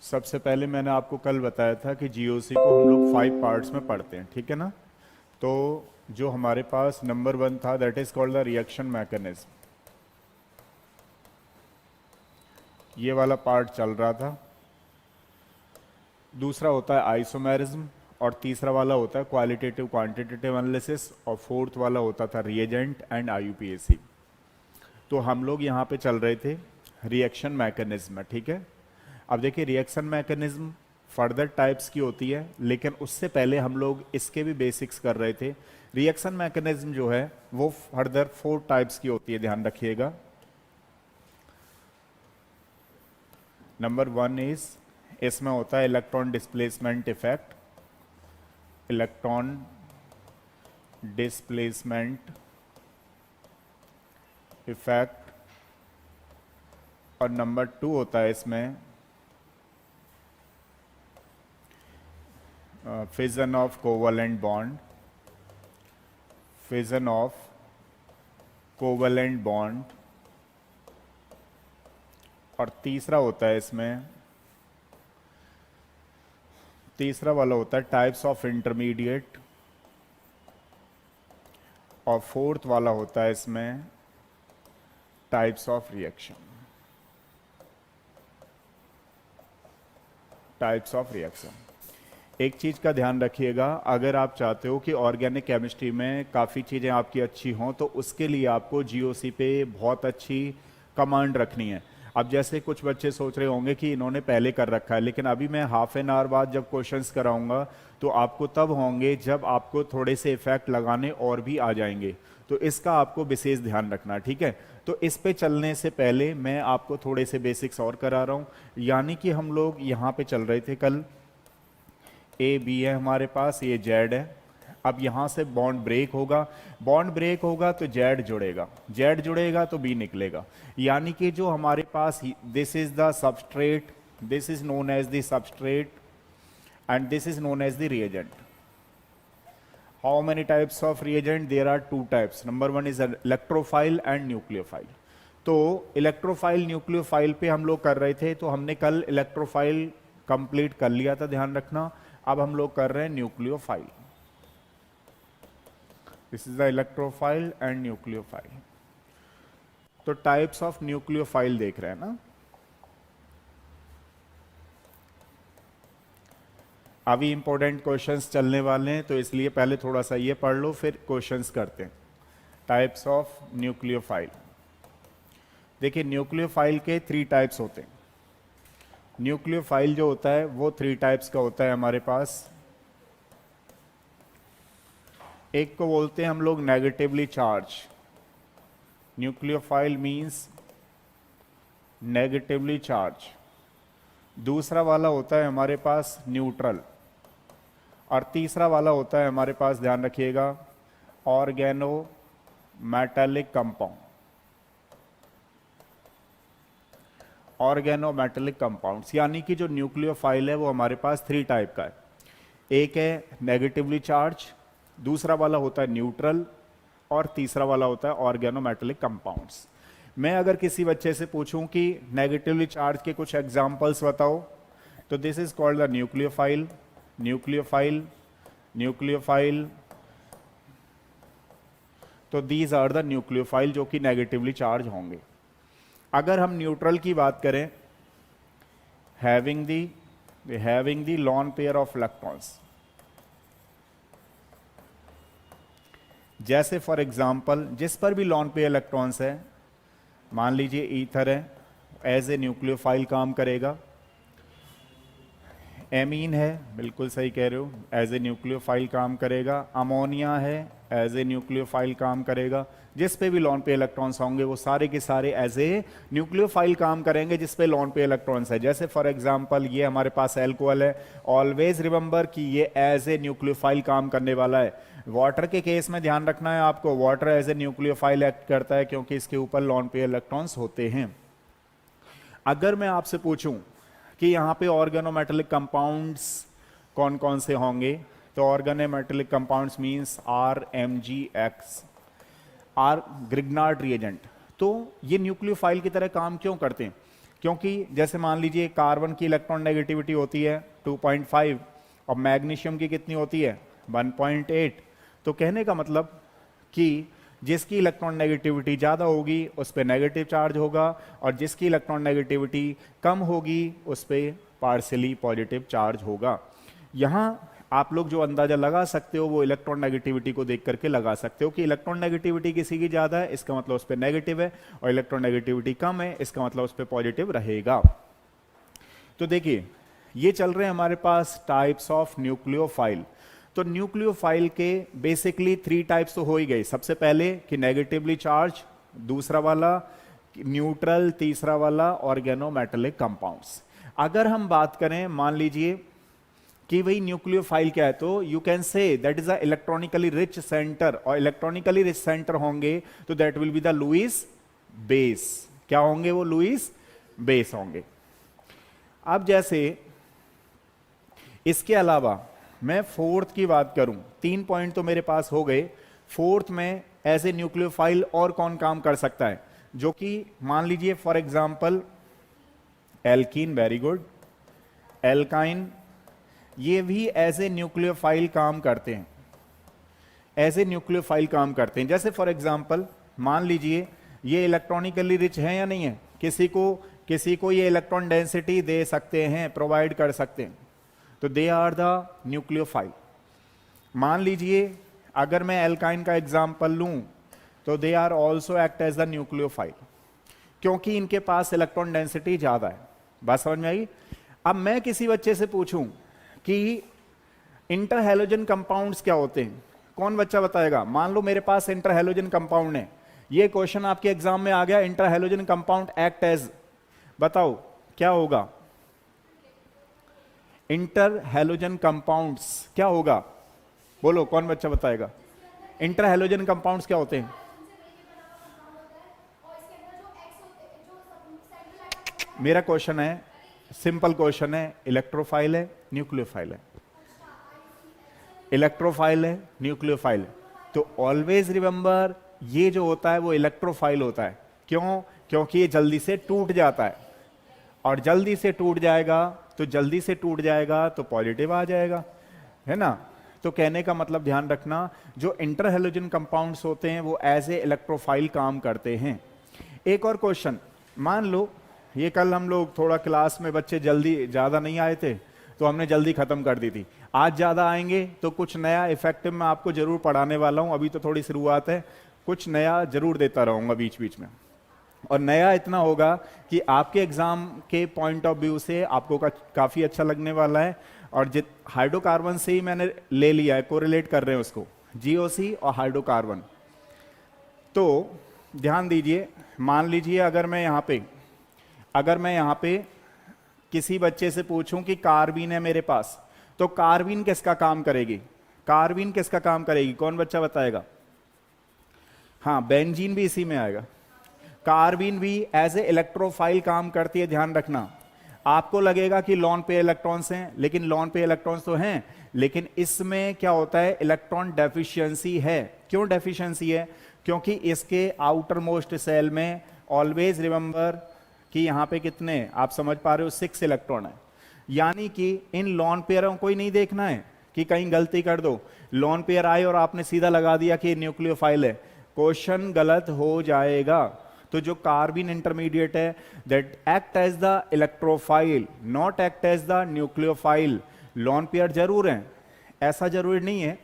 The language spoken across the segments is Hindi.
सबसे पहले मैंने आपको कल बताया था कि जीओसी को हम लोग 5 पार्ट्स में पढ़ते हैं, ठीक है ना। तो जो हमारे पास नंबर 1 था that is called the reaction mechanism. ये वाला पार्ट चल रहा था। दूसरा होता है आइसोमेरिज्म, और तीसरा वाला होता है क्वालिटेटिव क्वांटिटेटिव एनालिसिस, और फोर्थ वाला होता था रिएजेंट एंड आईयूपीएसी। तो हम लोग यहाँ पे चल रहे थे रिएक्शन मैकेनिज्म में, ठीक है। अब देखिए रिएक्शन मैकेनिज्म फर्दर टाइप्स की होती है, लेकिन उससे पहले हम लोग इसके भी बेसिक्स कर रहे थे। रिएक्शन मैकेनिज्म जो है वो फर्दर 4 टाइप्स की होती है, ध्यान रखिएगा। नंबर 1 इज, इसमें होता है electron displacement effect, electron displacement effect. और नंबर 2 होता है इसमें fission of covalent bond, fission of covalent bond. और तीसरा होता है इसमें, तीसरा वाला होता है टाइप्स ऑफ इंटरमीडिएट। और फोर्थ वाला होता है इसमें types of reaction, types of reaction. एक चीज का ध्यान रखिएगा, अगर आप चाहते हो कि ऑर्गेनिक केमिस्ट्री में काफ़ी चीज़ें आपकी अच्छी हों तो उसके लिए आपको जीओसी पे बहुत अच्छी कमांड रखनी है। अब जैसे कुछ बच्चे सोच रहे होंगे कि इन्होंने पहले कर रखा है, लेकिन अभी मैं हाफ एन आवर बाद जब क्वेश्चंस कराऊंगा तो आपको तब होंगे जब आपको थोड़े से इफेक्ट लगाने और भी आ जाएंगे। तो इसका आपको विशेष ध्यान रखना, ठीक है। तो इस पे चलने से पहले मैं आपको थोड़े से बेसिक्स और करा रहा हूँ। यानी कि हम लोग यहाँ पे चल रहे थे कल, ए बी है हमारे पास, ये जेड है। अब यहां से बॉन्ड ब्रेक होगा, बॉन्ड ब्रेक होगा तो जेड जुड़ेगा, जेड जुड़ेगा तो बी निकलेगा। यानी कि जो हमारे पास this is the substrate, this is known as the substrate and this is known as the reagent. How many types of reagent? There are 2 types. Number 1 is electrophile and nucleophile. तो इलेक्ट्रोफाइल न्यूक्लियोफाइल पे हम लोग कर रहे थे, तो हमने कल इलेक्ट्रोफाइल कंप्लीट कर लिया था, ध्यान रखना। अब हम लोग कर रहे हैं nucleophile. This is the electrophile and nucleophile. तो टाइप्स ऑफ न्यूक्लियोफाइल देख रहे हैं ना। अभी इंपॉर्टेंट क्वेश्चंस चलने वाले हैं, तो इसलिए पहले थोड़ा सा ये पढ़ लो, फिर क्वेश्चंस करते हैं। Types of nucleophile. देखिए न्यूक्लियोफाइल के 3 टाइप्स होते हैं। न्यूक्लियोफाइल जो होता है वो 3 टाइप्स का होता है हमारे पास। एक को बोलते हैं हम लोग negatively charge, nucleophile means negatively charge. दूसरा वाला होता है हमारे पास न्यूट्रल, और तीसरा वाला होता है हमारे पास, ध्यान रखिएगा, organometallic compound, organometallic compounds. यानी कि जो न्यूक्लियोफाइल है वो हमारे पास 3 टाइप का है। एक है नेगेटिवली चार्ज, दूसरा वाला होता है न्यूट्रल, और तीसरा वाला होता है ऑर्गेनोमेटेलिक कंपाउंड्स। मैं अगर किसी बच्चे से पूछूं कि नेगेटिवली चार्ज के कुछ एग्जांपल्स बताओ, तो this is called the nucleophile, nucleophile, nucleophile. तो दीज आर द न्यूक्लियोफाइल जो कि नेगेटिवली चार्ज होंगे। अगर हम न्यूट्रल की बात करें, having the lone pair of electrons, जैसे फॉर एग्जांपल जिस पर भी लॉन पेयर इलेक्ट्रॉन्स है, मान लीजिए ईथर है, एज ए न्यूक्लियोफाइल काम करेगा। एमीन है, बिल्कुल सही कह रहे हो, एज ए न्यूक्लियोफाइल काम करेगा। अमोनिया है, एज ए न्यूक्लियोफाइल काम करेगा। जिस पे भी लॉन पे इलेक्ट्रॉन्स होंगे वो सारे के सारे एज ए न्यूक्लियोफाइल काम करेंगे जिस पे लॉन पे इलेक्ट्रॉन्स है। जैसे फॉर एग्जांपल ये हमारे पास एल्कोहल है, ऑलवेज रिमेंबर कि ये एज ए न्यूक्लियोफाइल काम करने वाला है। वाटर के केस में ध्यान रखना है आपको, water as a nucleophile act करता है क्योंकि इसके ऊपर लॉन पे इलेक्ट्रॉन्स होते हैं। अगर मैं आपसे पूछूं कि यहाँ पे ऑर्गेनोमेटेलिक कंपाउंड्स कौन कौन से होंगे, तो organometallic compounds means RMgX, or Grignard reagent. तो ये न्यूक्लियोफाइल की तरह काम क्यों करते हैं? क्योंकि जैसे मान लीजिए कार्बन की इलेक्ट्रॉन नेगेटिविटी होती है 2.5 और मैग्नीशियम की कितनी होती है 1.8। तो कहने का मतलब कि जिसकी इलेक्ट्रॉन नेगेटिविटी ज़्यादा होगी उस पर नेगेटिव चार्ज होगा और जिसकी इलेक्ट्रॉन नेगेटिविटी कम होगी उस पर पार्शियली पॉजिटिव चार्ज होगा। यहाँ आप लोग जो अंदाजा लगा सकते हो वो इलेक्ट्रॉन नेगेटिविटी को देख करके लगा सकते हो कि इलेक्ट्रॉन नेगेटिविटी किसी की ज़्यादा है इसका मतलब उस पर नेगेटिव है, और इलेक्ट्रॉन नेगेटिविटी कम है इसका मतलब उस पर पॉजिटिव रहेगा। तो देखिए ये चल रहे हैं हमारे पास टाइप्स ऑफ न्यूक्लियोफाइल। तो न्यूक्लियोफाइल के बेसिकली 3 टाइप्स तो हो ही गए। सबसे पहले कि नेगेटिवली चार्ज, दूसरा वाला न्यूट्रल, तीसरा वाला ऑर्गेनोमेटेलिक कंपाउंड्स। अगर हम बात करें मान लीजिए कि वही न्यूक्लियोफाइल क्या है, तो you can say that is a electronically rich centre, और इलेक्ट्रॉनिकली रिच सेंटर होंगे तो that will be the Lewis base. क्या होंगे वो? लुईस बेस होंगे। अब जैसे इसके अलावा मैं फोर्थ की बात करूं, 3 पॉइंट तो मेरे पास हो गए। फोर्थ में ऐसे न्यूक्लियोफाइल और कौन काम कर सकता है, जो कि मान लीजिए for example alkene, very good, alkyne, ये भी एज ए न्यूक्लियोफाइल काम करते हैं, एज ए न्यूक्लियोफाइल काम करते हैं। जैसे फॉर एग्जांपल मान लीजिए ये इलेक्ट्रॉनिकली रिच है या नहीं है, किसी को ये इलेक्ट्रॉन डेंसिटी दे सकते हैं, प्रोवाइड कर सकते हैं, तो दे आर द न्यूक्लियोफाइल। मान लीजिए अगर मैं एल्काइन का एग्जांपल लूं तो they are also act as the nucleophile, क्योंकि इनके पास इलेक्ट्रॉन डेंसिटी ज्यादा है। बात समझ में आई? अब मैं किसी बच्चे से पूछूं कि इंटरहैलोजन कंपाउंड्स क्या होते हैं, कौन बच्चा बताएगा? मान लो मेरे पास इंटरहैलोजन कंपाउंड है, ये क्वेश्चन आपके एग्जाम में आ गया, इंटरहैलोजन कंपाउंड एक्ट एज, बताओ क्या होगा? इंटरहैलोजन कंपाउंड्स क्या होगा? बोलो कौन बच्चा बताएगा? इंटरहैलोजन कंपाउंड्स क्या होते हैं? मेरा क्वेश्चन है, सिंपल क्वेश्चन है, इलेक्ट्रोफाइल है न्यूक्लियोफाइल है? इलेक्ट्रोफाइल है, न्यूक्लियोफाइल है। तो ऑलवेज रिमेंबर ये जो होता है वो इलेक्ट्रोफाइल होता है। क्यों? क्योंकि ये जल्दी से टूट जाता है, और जल्दी से टूट जाएगा तो पॉजिटिव आ जाएगा, है ना? तो कहने का मतलब ध्यान रखना, जो इंटरहैलोजन कंपाउंड्स होते हैं वो एज ए इलेक्ट्रोफाइल काम करते हैं। एक और क्वेश्चन, मान लो ये कल हम लोग थोड़ा क्लास में बच्चे जल्दी ज़्यादा नहीं आए थे तो हमने जल्दी ख़त्म कर दी थी। आज ज़्यादा आएंगे तो कुछ नया इफेक्टिव मैं आपको ज़रूर पढ़ाने वाला हूँ। अभी तो थोड़ी शुरुआत है, कुछ नया ज़रूर देता रहूँगा बीच बीच में। और नया इतना होगा कि आपके एग्ज़ाम के पॉइंट ऑफ व्यू से आपको काफ़ी अच्छा लगने वाला है। और हाइड्रोकार्बन से ही मैंने ले लिया है, कोरिलेट कर रहे हैं उसको, जीओसी और हाइड्रोकार्बन। तो ध्यान दीजिए, मान लीजिए अगर मैं यहाँ पे किसी बच्चे से पूछूं कि कार्बीन है मेरे पास, तो कार्बीन किसका काम करेगी? कौन बच्चा बताएगा? हाँ, बेंजीन भी इसी में आएगा। कार्बीन भी एज ए इलेक्ट्रोफाइल काम करती है, ध्यान रखना। आपको लगेगा कि लॉन पे इलेक्ट्रॉन्स हैं, लेकिन लॉन पे इलेक्ट्रॉन्स तो हैं, लेकिन इसमें क्या होता है? इलेक्ट्रॉन डेफिशिएंसी है। क्यों डेफिशिएंसी है? क्योंकि इसके आउटर मोस्ट सेल में ऑलवेज रिमेंबर कि यहां पे कितने, आप समझ पा रहे हो, 6 इलेक्ट्रॉन है। यानी कि इन लॉन पेयरों को ही नहीं देखना है कि कहीं गलती कर दो, लॉन पेयर आए और आपने सीधा लगा दिया कि न्यूक्लियोफाइल है, क्वेश्चन गलत हो जाएगा। तो जो कार्बन इंटरमीडिएट है that act as the electrophile, not act as the nucleophile. Lone pair जरूर है, ऐसा जरूरी नहीं है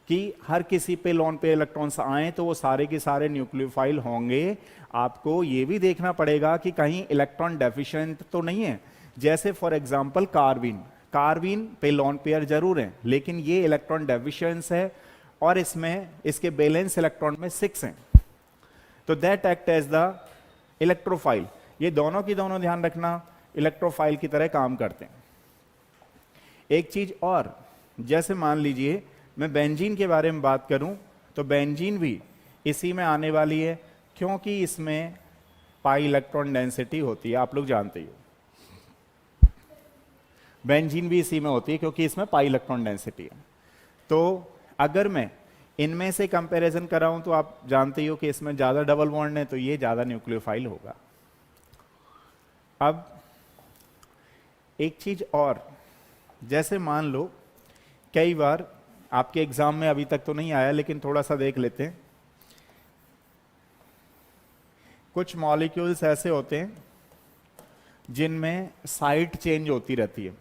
कि हर किसी पे लॉन पे इलेक्ट्रॉन्स आए तो वो सारे के सारे न्यूक्लियोफाइल होंगे। आपको ये भी देखना पड़ेगा कि कहीं इलेक्ट्रॉन डेफिशिएंट तो नहीं है। जैसे फॉर एग्जांपल कार्बीन पे लॉन पेयर जरूर है, लेकिन ये इलेक्ट्रॉन डेफिशिएंस है और इसमें इसके बैलेंस इलेक्ट्रॉन में 6 हैं, तो that act as the electrophile. ये दोनों की दोनों ध्यान रखना, इलेक्ट्रोफाइल की तरह काम करते हैं। एक चीज और, जैसे मान लीजिए मैं बेंजीन के बारे में बात करूं तो बेंजीन भी इसी में आने वाली है, क्योंकि इसमें पाई इलेक्ट्रॉन डेंसिटी होती है, आप लोग जानते ही हो। बेंजीन भी इसी में होती है क्योंकि इसमें पाई इलेक्ट्रॉन डेंसिटी है। तो अगर मैं इनमें से कंपैरिजन कराऊं तो आप जानते ही हो कि इसमें ज्यादा डबल बॉन्ड है, तो ये ज्यादा न्यूक्लियोफाइल होगा। अब एक चीज और, जैसे मान लो कई बार आपके एग्जाम में अभी तक तो नहीं आया लेकिन थोड़ा सा देख लेते हैं, कुछ मॉलिक्यूल्स ऐसे होते हैं जिनमें साइट चेंज होती रहती है।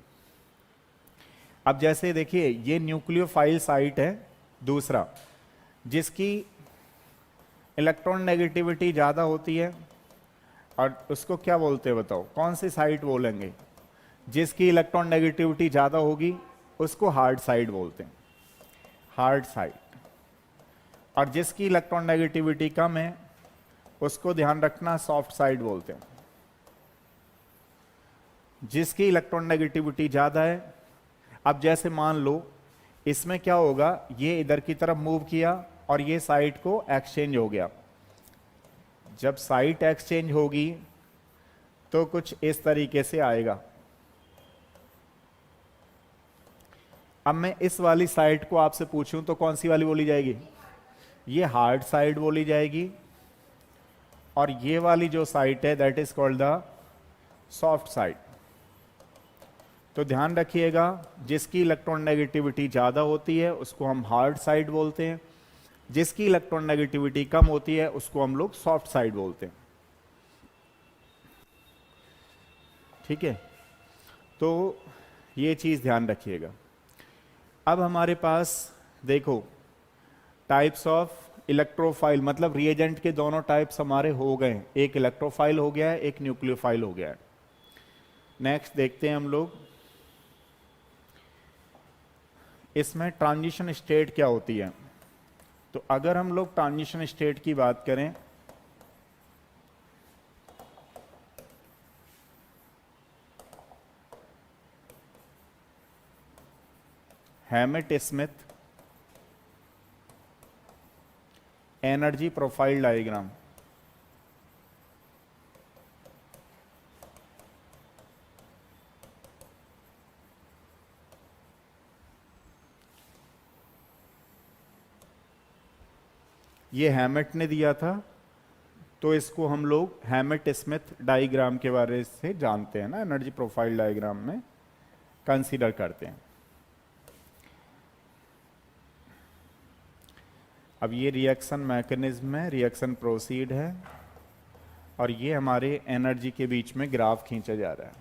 अब जैसे देखिए ये न्यूक्लियोफाइल साइट है दूसरा, जिसकी इलेक्ट्रॉन नेगेटिविटी ज्यादा होती है, और उसको क्या बोलते हैं बताओ, कौन सी साइट बोलेंगे? जिसकी इलेक्ट्रॉन नेगेटिविटी ज्यादा होगी उसको हार्ड साइड बोलते हैं, हार्ड साइड। और जिसकी इलेक्ट्रॉन नेगेटिविटी कम है उसको ध्यान रखना सॉफ्ट साइड बोलते हैं। जिसकी इलेक्ट्रॉन नेगेटिविटी ज्यादा है, अब जैसे मान लो इसमें क्या होगा, ये इधर की तरफ मूव किया और ये साइट को एक्सचेंज हो गया। जब साइट एक्सचेंज होगी तो कुछ इस तरीके से आएगा। अब मैं इस वाली साइड को आपसे पूछूं तो कौन सी वाली बोली जाएगी? ये हार्ड साइड बोली जाएगी, और ये वाली जो साइट है that is called the soft side. तो ध्यान रखिएगा, जिसकी इलेक्ट्रॉन नेगेटिविटी ज्यादा होती है उसको हम हार्ड साइड बोलते हैं, जिसकी इलेक्ट्रॉन नेगेटिविटी कम होती है उसको हम लोग सॉफ्ट साइड बोलते हैं। ठीक है, तो ये चीज ध्यान रखिएगा। अब हमारे पास देखो टाइप्स ऑफ इलेक्ट्रोफाइल, मतलब रिएजेंट के दोनों टाइप्स हमारे हो गए हैं, एक इलेक्ट्रोफाइल हो गया है, एक न्यूक्लियोफाइल हो गया है। नेक्स्ट देखते हैं हम लोग इसमें ट्रांजिशन स्टेट क्या होती है। तो अगर हम लोग ट्रांजिशन स्टेट की बात करें, हैमिट स्मिथ एनर्जी प्रोफाइल डायग्राम, ये हैमिट ने दिया था, तो इसको हम लोग हैमिट स्मिथ डायग्राम के बारे से जानते हैं ना, एनर्जी प्रोफाइल डायग्राम में कंसीडर करते हैं। अब ये रिएक्शन मैकेनिज्म है, रिएक्शन प्रोसीड है, और ये हमारे एनर्जी के बीच में ग्राफ खींचा जा रहा है।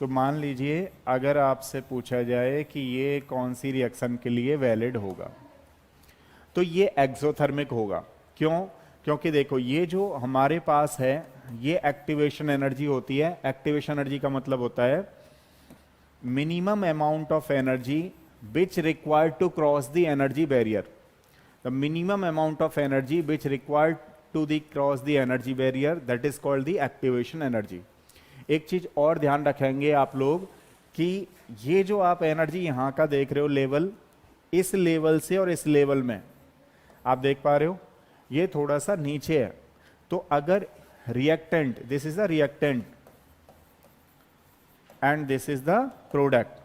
तो मान लीजिए अगर आपसे पूछा जाए कि ये कौन सी रिएक्शन के लिए वैलिड होगा, तो ये एक्सोथर्मिक होगा। क्यों? क्योंकि देखो ये जो हमारे पास है ये एक्टिवेशन एनर्जी होती है। एक्टिवेशन एनर्जी का मतलब होता है minimum amount of energy which required to cross the energy barrier. The minimum amount of energy which required to cross the energy barrier, that is called the activation energy. एक चीज और ध्यान रखेंगे आप लोग कि ये जो आप एनर्जी यहां का देख रहे हो लेवल, इस लेवल से और इस लेवल में आप देख पा रहे हो ये थोड़ा सा नीचे है। तो अगर reactant, this is the reactant and this is the product.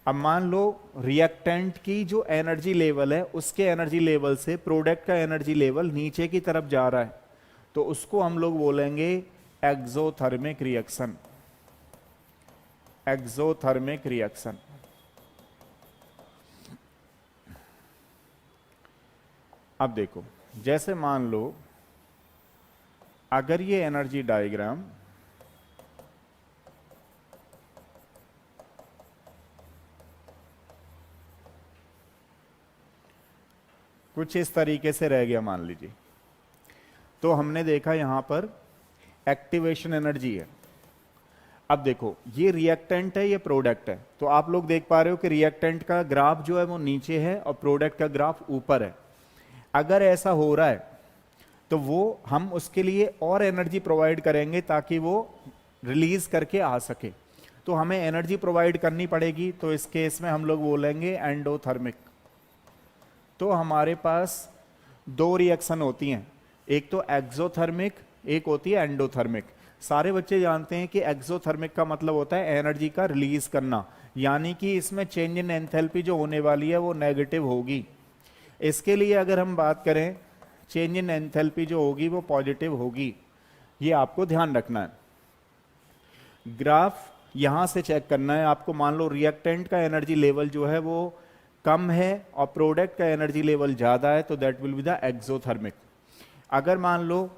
अब मान लो रिएक्टेंट की जो एनर्जी लेवल है उसके एनर्जी लेवल से प्रोडक्ट का एनर्जी लेवल नीचे की तरफ जा रहा है, तो उसको हम लोग बोलेंगे एक्सोथर्मिक रिएक्शन। Exothermic reaction. अब देखो जैसे मान लो अगर ये एनर्जी डायग्राम कुछ इस तरीके से रह गया मान लीजिए, तो हमने देखा यहां पर एक्टिवेशन एनर्जी है। अब देखो ये रिएक्टेंट है, ये प्रोडक्ट है, तो आप लोग देख पा रहे हो कि रिएक्टेंट का ग्राफ जो है वो नीचे है और प्रोडक्ट का ग्राफ ऊपर है। अगर ऐसा हो रहा है तो वो हम उसके लिए और एनर्जी प्रोवाइड करेंगे ताकि वो रिलीज करके आ सके, तो हमें एनर्जी प्रोवाइड करनी पड़ेगी। तो इस केस में हम लोग बोलेंगे एंडोथर्मिक। तो हमारे पास दो रिएक्शन होती हैं, एक तो एक्सोथर्मिक, एक होती है एंडोथर्मिक। सारे बच्चे जानते हैं कि एक्सोथर्मिक का मतलब होता है एनर्जी का रिलीज करना, यानी कि इसमें चेंज इन एंथैल्पी जो होने वाली है वो नेगेटिव होगी। इसके लिए अगर हम बात करें चेंज इन एंथैल्पी जो होगी वो पॉजिटिव होगी। ये आपको ध्यान रखना है। ग्राफ यहां से चेक करना है आपको। मान लो रिएक्टेंट का एनर्जी लेवल जो है वो कम है और प्रोडक्ट का एनर्जी लेवल ज्यादा है, तो that will be the exothermic. अगर मान लो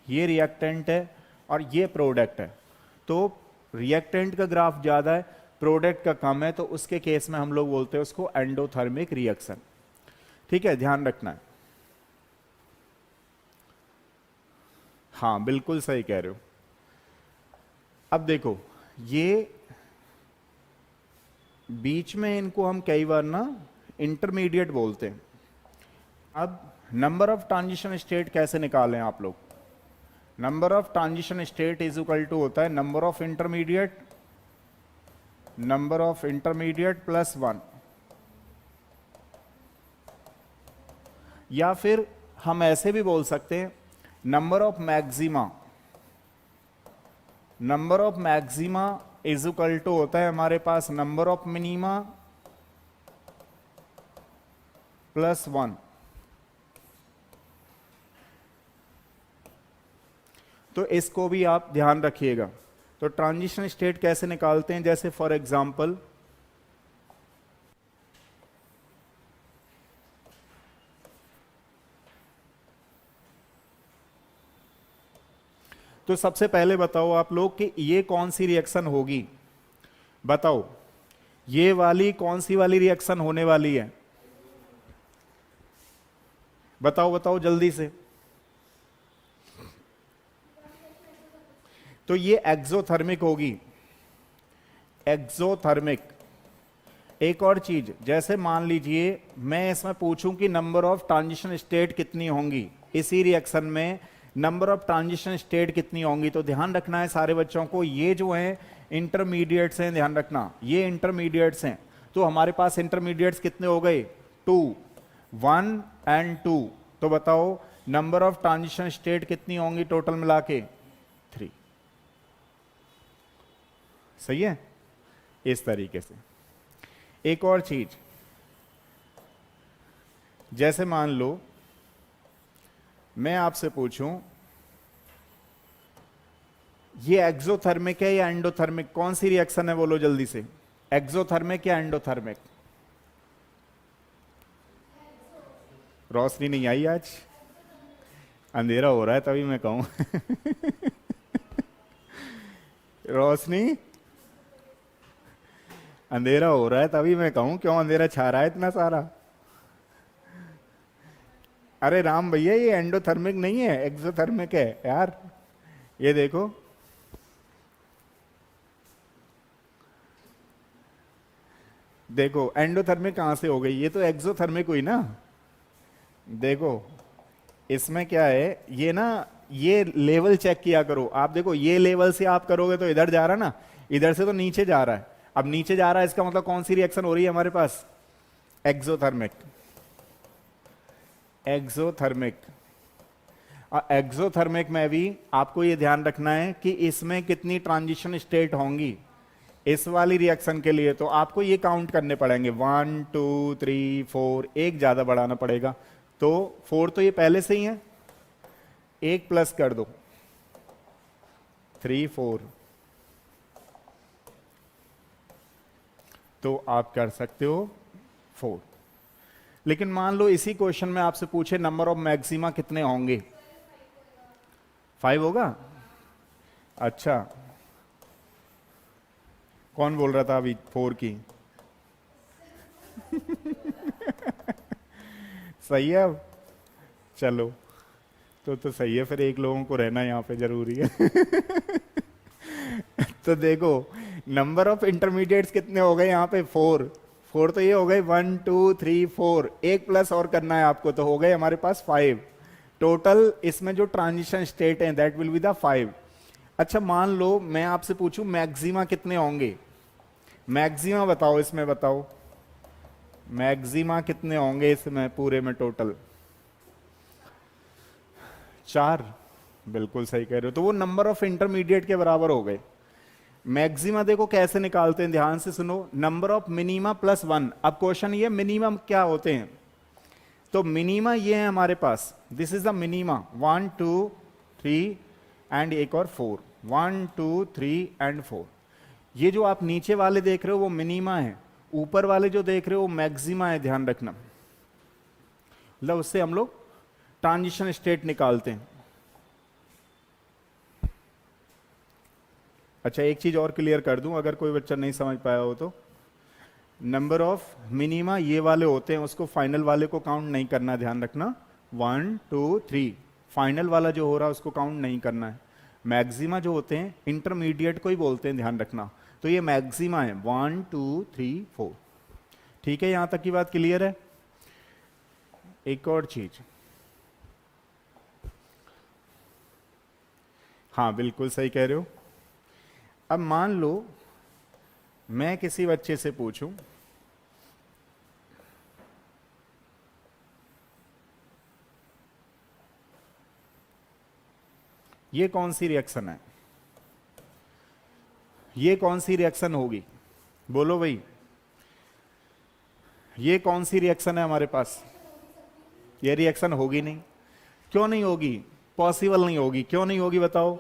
ये रिएक्टेंट है और ये प्रोडक्ट है, तो रिएक्टेंट का ग्राफ ज्यादा है, प्रोडक्ट का कम है, तो उसके केस में हम लोग बोलते हैं उसको एंडोथर्मिक रिएक्शन। ठीक है, ध्यान रखना है। हाँ बिल्कुल सही कह रहे हो। अब देखो ये बीच में इनको हम कई बार ना इंटरमीडिएट बोलते हैं। अब नंबर ऑफ ट्रांजिशन स्टेट कैसे निकालें आप लोग? Number of transition state is equal to होता है नंबर ऑफ इंटरमीडिएट प्लस 1, या फिर हम ऐसे भी बोल सकते हैं number of maxima is equal to होता है हमारे पास नंबर ऑफ मिनिमा प्लस 1। तो इसको भी आप ध्यान रखिएगा। तो ट्रांजिशन स्टेट कैसे निकालते हैं? जैसे फॉर एग्जांपल तो सबसे पहले बताओ आप लोग कि ये कौन सी रिएक्शन होगी? बताओ ये वाली कौन सी वाली रिएक्शन होने वाली है? बताओ बताओ जल्दी से। तो ये एक्सोथर्मिक होगी, एक्सोथर्मिक। एक और चीज, जैसे मान लीजिए मैं इसमें पूछूं कि नंबर ऑफ ट्रांजिशन स्टेट कितनी होंगी इसी रिएक्शन में, नंबर ऑफ ट्रांजिशन स्टेट कितनी होंगी, तो ध्यान रखना है सारे बच्चों को, ये जो है इंटरमीडिएट्स हैं, ध्यान रखना ये इंटरमीडिएट्स हैं। तो हमारे पास इंटरमीडिएट्स कितने हो गए? 2, 1 एंड 2। तो बताओ नंबर ऑफ ट्रांजिशन स्टेट कितनी होंगी टोटल मिला के? 3। सही है? इस तरीके से। एक और चीज, जैसे मान लो मैं आपसे पूछूं ये एक्सोथर्मिक है या एंडोथर्मिक, कौन सी रिएक्शन है बोलो जल्दी से? एक्सोथर्मिक या एंडोथर्मिक? रोशनी नहीं आई आज, अंधेरा हो रहा है तभी मैं कहूं। रोशनी, अंधेरा हो रहा है तभी मैं कहूं, क्यों अंधेरा छा रहा है इतना सारा? अरे राम भैया ये एंडोथर्मिक नहीं है, एक्सोथर्मिक है यार। ये देखो देखो एंडोथर्मिक कहां से हो गई? ये तो एक्सोथर्मिक हुई ना। देखो इसमें क्या है, ये ना ये लेवल चेक किया करो आप। देखो ये लेवल से आप करोगे तो इधर जा रहा ना, इधर से तो नीचे जा रहा है। अब नीचे जा रहा है इसका मतलब कौन सी रिएक्शन हो रही है हमारे पास? एक्सोथर्मिक। एक्सोथर्मिक। एक्सोथर्मिक में भी आपको यह ध्यान रखना है कि इसमें कितनी ट्रांजिशन स्टेट होंगी इस वाली रिएक्शन के लिए। तो आपको ये काउंट करने पड़ेंगे 1 2 3 4, एक ज्यादा बढ़ाना पड़ेगा। तो 4 तो ये पहले से ही है, एक प्लस कर दो 3 4, तो आप कर सकते हो 4। लेकिन मान लो इसी क्वेश्चन में आपसे पूछे नंबर ऑफ मैक्सिमा कितने होंगे? 5 होगा? अच्छा, कौन बोल रहा था अभी 4 की? सही है। अब चलो तो सही है, फिर एक लोगों को रहना यहाँ पे जरूरी है। तो देखो नंबर ऑफ इंटरमीडिएट्स कितने हो गए यहाँ पे? 4 तो ये हो गए 1 2 3 4, एक प्लस और करना है आपको, तो हो गए हमारे पास 5 टोटल। इसमें जो ट्रांजिशन स्टेट है दैट विल बी द 5। अच्छा मान लो मैं आपसे पूछूं मैक्सिमा कितने होंगे? मैक्सिमा बताओ, इसमें बताओ मैक्सिमा कितने होंगे इसमें पूरे में टोटल? 4। बिल्कुल सही कह रहे हो। तो वो नंबर ऑफ इंटरमीडिएट के बराबर हो गए। मैक्सिमा देखो कैसे निकालते हैं, ध्यान से सुनो। Number of minima plus 1। अब क्वेश्चन ये मिनिमम क्या होते हैं? तो मिनिमा ये है हमारे पास, this is the minima 1 2 3 and एक और 4, 1 2 3 एंड 4। ये जो आप नीचे वाले देख रहे हो वो मिनिमा है, ऊपर वाले जो देख रहे हो वो मैक्सिमा है, ध्यान रखना। मतलब उससे हम लोग ट्रांजिशन स्टेट निकालते हैं। अच्छा, एक चीज और क्लियर कर दूं अगर कोई बच्चा नहीं समझ पाया हो तो, नंबर ऑफ मिनिमा ये वाले होते हैं, उसको फाइनल वाले को काउंट नहीं करना, ध्यान रखना। 1 2 3 फाइनल वाला जो हो रहा है उसको काउंट नहीं करना है। मैक्सिमा जो होते हैं इंटरमीडिएट को ही बोलते हैं, ध्यान रखना। तो ये मैक्सिमा है 1 2 3 4। ठीक है, यहां तक की बात क्लियर है। एक और चीज, हाँ बिल्कुल सही कह रहे हो। अब मान लो मैं किसी बच्चे से पूछूं ये कौन सी रिएक्शन है, ये कौन सी रिएक्शन होगी, बोलो भाई, ये कौन सी रिएक्शन है हमारे पास। ये रिएक्शन होगी नहीं। क्यों नहीं होगी, पॉसिबल नहीं होगी, क्यों नहीं होगी बताओ।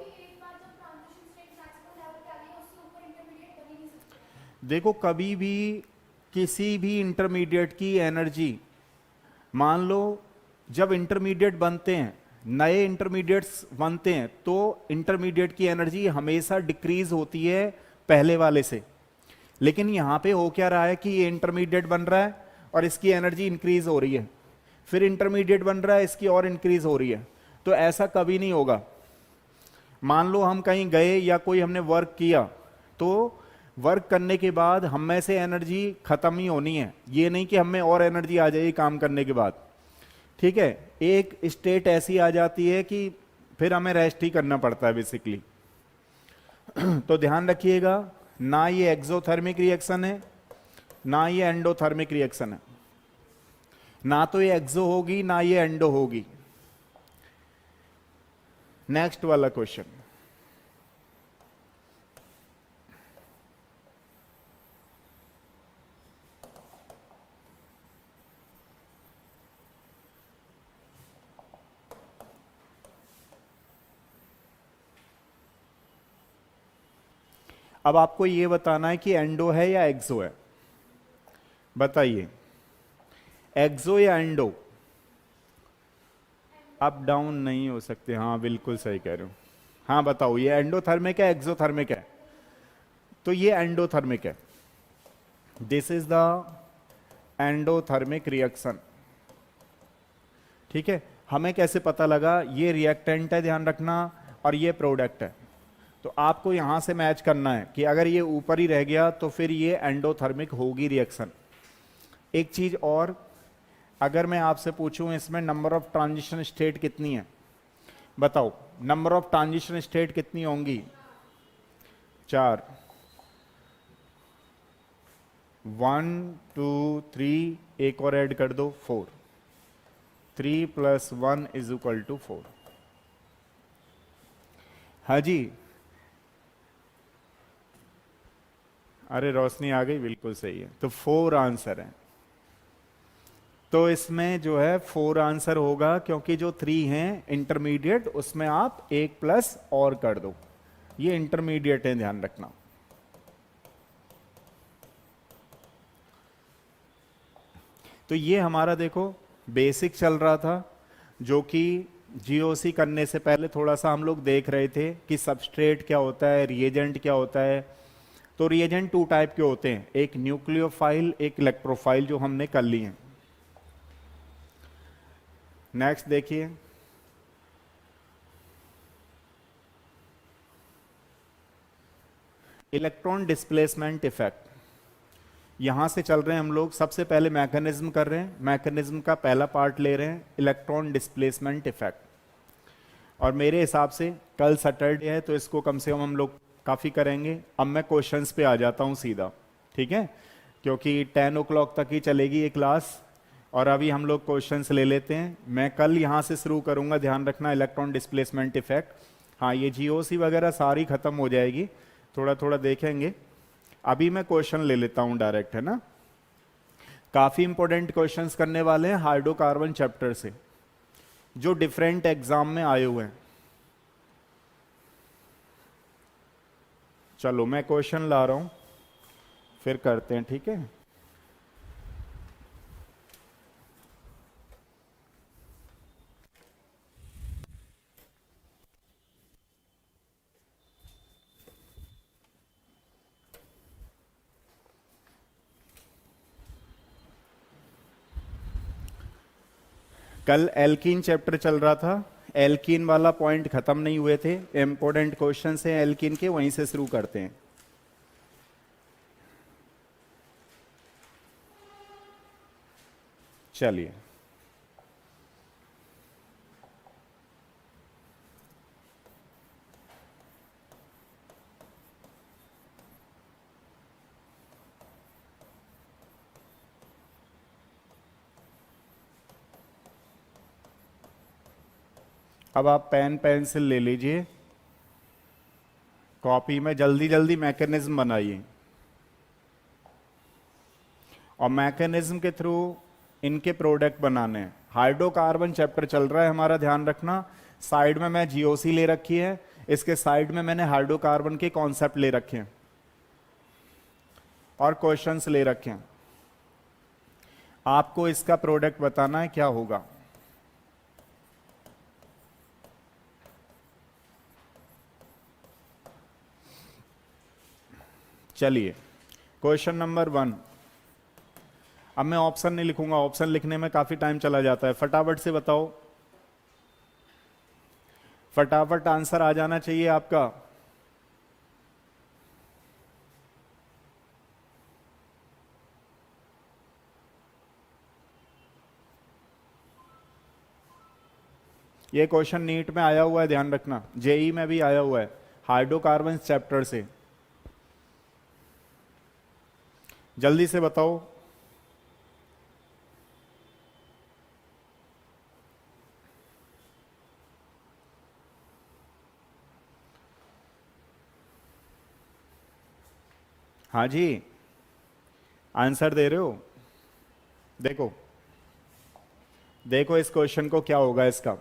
देखो कभी भी किसी भी इंटरमीडिएट की एनर्जी, मान लो जब इंटरमीडिएट बनते हैं, नए इंटरमीडिएट्स बनते हैं, तो इंटरमीडिएट की एनर्जी हमेशा डिक्रीज होती है पहले वाले से। लेकिन यहां पे हो क्या रहा है कि ये इंटरमीडिएट बन रहा है और इसकी एनर्जी इंक्रीज हो रही है, फिर इंटरमीडिएट बन रहा है इसकी और इंक्रीज हो रही है। तो ऐसा कभी नहीं होगा। मान लो हम कहीं गए या कोई हमने वर्क किया, तो वर्क करने के बाद हम में से एनर्जी खत्म ही होनी है, ये नहीं कि हमें और एनर्जी आ जाएगी काम करने के बाद। ठीक है, एक स्टेट ऐसी आ जाती है कि फिर हमें रेस्ट ही करना पड़ता है बेसिकली। तो ध्यान रखिएगा, ना ये एक्सोथर्मिक रिएक्शन है ना ये एंडोथर्मिक रिएक्शन है, ना तो ये एक्सो होगी ना ये एंडो होगी। नेक्स्ट वाला क्वेश्चन, अब आपको यह बताना है कि एंडो है या एक्सो है, बताइए। एक्सो या एंडो, अप डाउन नहीं हो सकते, हाँ बिल्कुल सही कह रहे हो। हाँ बताओ, ये एंडोथर्मिक है एक्सोथर्मिक है। तो ये एंडोथर्मिक है, this is the endothermic reaction. ठीक है, हमें कैसे पता लगा, ये रिएक्टेंट है ध्यान रखना और ये प्रोडक्ट है। तो आपको यहां से मैच करना है कि अगर ये ऊपर ही रह गया तो फिर ये एंडोथर्मिक होगी रिएक्शन। एक चीज और, अगर मैं आपसे पूछूं इसमें नंबर ऑफ ट्रांजिशन स्टेट कितनी है, बताओ नंबर ऑफ ट्रांजिशन स्टेट कितनी होंगी। 4, 1 2 3, एक और ऐड कर दो 4, 3 + 1 = 4। हाँ जी, अरे रोशनी आ गई, बिल्कुल सही है। तो 4 आंसर है। तो इसमें जो है 4 आंसर होगा, क्योंकि जो 3 हैं इंटरमीडिएट उसमें आप 1 प्लस और कर दो, ये इंटरमीडिएट है ध्यान रखना। तो ये हमारा देखो बेसिक चल रहा था, जो कि जीओसी करने से पहले थोड़ा सा हम लोग देख रहे थे कि सबस्ट्रेट क्या होता है, रिएजेंट क्या होता है। तो रिएजेंट 2 टाइप के होते हैं, एक न्यूक्लियोफाइल एक इलेक्ट्रोफाइल, जो हमने कर लिए हैं। नेक्स्ट देखिए, इलेक्ट्रॉन डिस्प्लेसमेंट इफेक्ट। यहां से चल रहे हैं हम लोग, सबसे पहले मैकेनिज्म कर रहे हैं, मैकेनिज्म का पहला पार्ट ले रहे हैं, इलेक्ट्रॉन डिस्प्लेसमेंट इफेक्ट। और मेरे हिसाब से कल सैटरडे है तो इसको कम से कम हम लोग काफी करेंगे। अब मैं क्वेश्चंस पे आ जाता हूं सीधा, ठीक है, क्योंकि 10 o'clock तक ही चलेगी ये क्लास और अभी हम लोग क्वेश्चंस ले लेते हैं। मैं कल यहां से शुरू करूंगा, ध्यान रखना, इलेक्ट्रॉन डिस्प्लेसमेंट इफेक्ट। हाँ, ये जीओसी वगैरह सारी खत्म हो जाएगी, थोड़ा थोड़ा देखेंगे। अभी मैं क्वेश्चन ले लेता हूं डायरेक्ट, है ना। काफी इंपॉर्टेंट क्वेश्चंस करने वाले हैं हाइड्रोकार्बन चैप्टर से, जो डिफरेंट एग्जाम में आए हुए हैं। चलो मैं क्वेश्चन ला रहा हूं, फिर करते हैं, ठीक है। कल एल्कीन चैप्टर चल रहा था, एल्कीन वाला पॉइंट खत्म नहीं हुए थे, इंपॉर्टेंट क्वेश्चन है एल्कीन के, वहीं से शुरू करते हैं। चलिए, अब आप पेन पेंसिल ले लीजिए, कॉपी में जल्दी जल्दी मैकेनिज्म बनाइए, और मैकेनिज्म के थ्रू इनके प्रोडक्ट बनाने हैं। हाइड्रोकार्बन चैप्टर चल रहा है हमारा, ध्यान रखना। साइड में मैं जीओसी ले रखी है, इसके साइड में मैंने हाइड्रोकार्बन के कॉन्सेप्ट ले रखे हैं और क्वेश्चंस ले रखे हैं। आपको इसका प्रोडक्ट बताना है क्या होगा। चलिए, क्वेश्चन नंबर 1। अब मैं ऑप्शन नहीं लिखूंगा, ऑप्शन लिखने में काफी टाइम चला जाता है। फटाफट से बताओ, फटाफट आंसर आ जाना चाहिए आपका। ये क्वेश्चन नीट में आया हुआ है, ध्यान रखना, जेई में भी आया हुआ है, हाइड्रोकार्बन चैप्टर से। जल्दी से बताओ। हाँ जी, आंसर दे रहे हो। देखो देखो इस क्वेश्चन को क्या होगा इसका।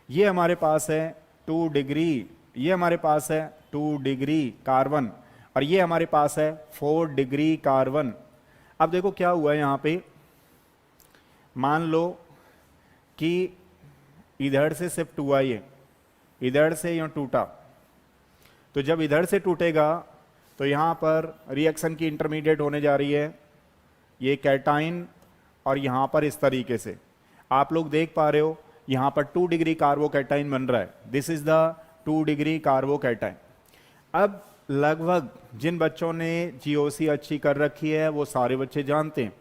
ये हमारे पास है 2 डिग्री, ये हमारे पास है 2 डिग्री कार्बन, और ये हमारे पास है 4 डिग्री कार्बन। अब देखो क्या हुआ है यहां पे, मान लो कि इधर से शिफ्ट हुआ, ये इधर से यहां टूटा, तो जब इधर से टूटेगा तो यहां पर रिएक्शन की इंटरमीडिएट होने जा रही है, ये कैटाइन, और यहां पर इस तरीके से आप लोग देख पा रहे हो, यहां पर 2 डिग्री कार्बोकैटाइन बन रहा है। This is the 2 degree carbocation. अब लगभग जिन बच्चों ने जीओसी अच्छी कर रखी है वो सारे बच्चे जानते हैं,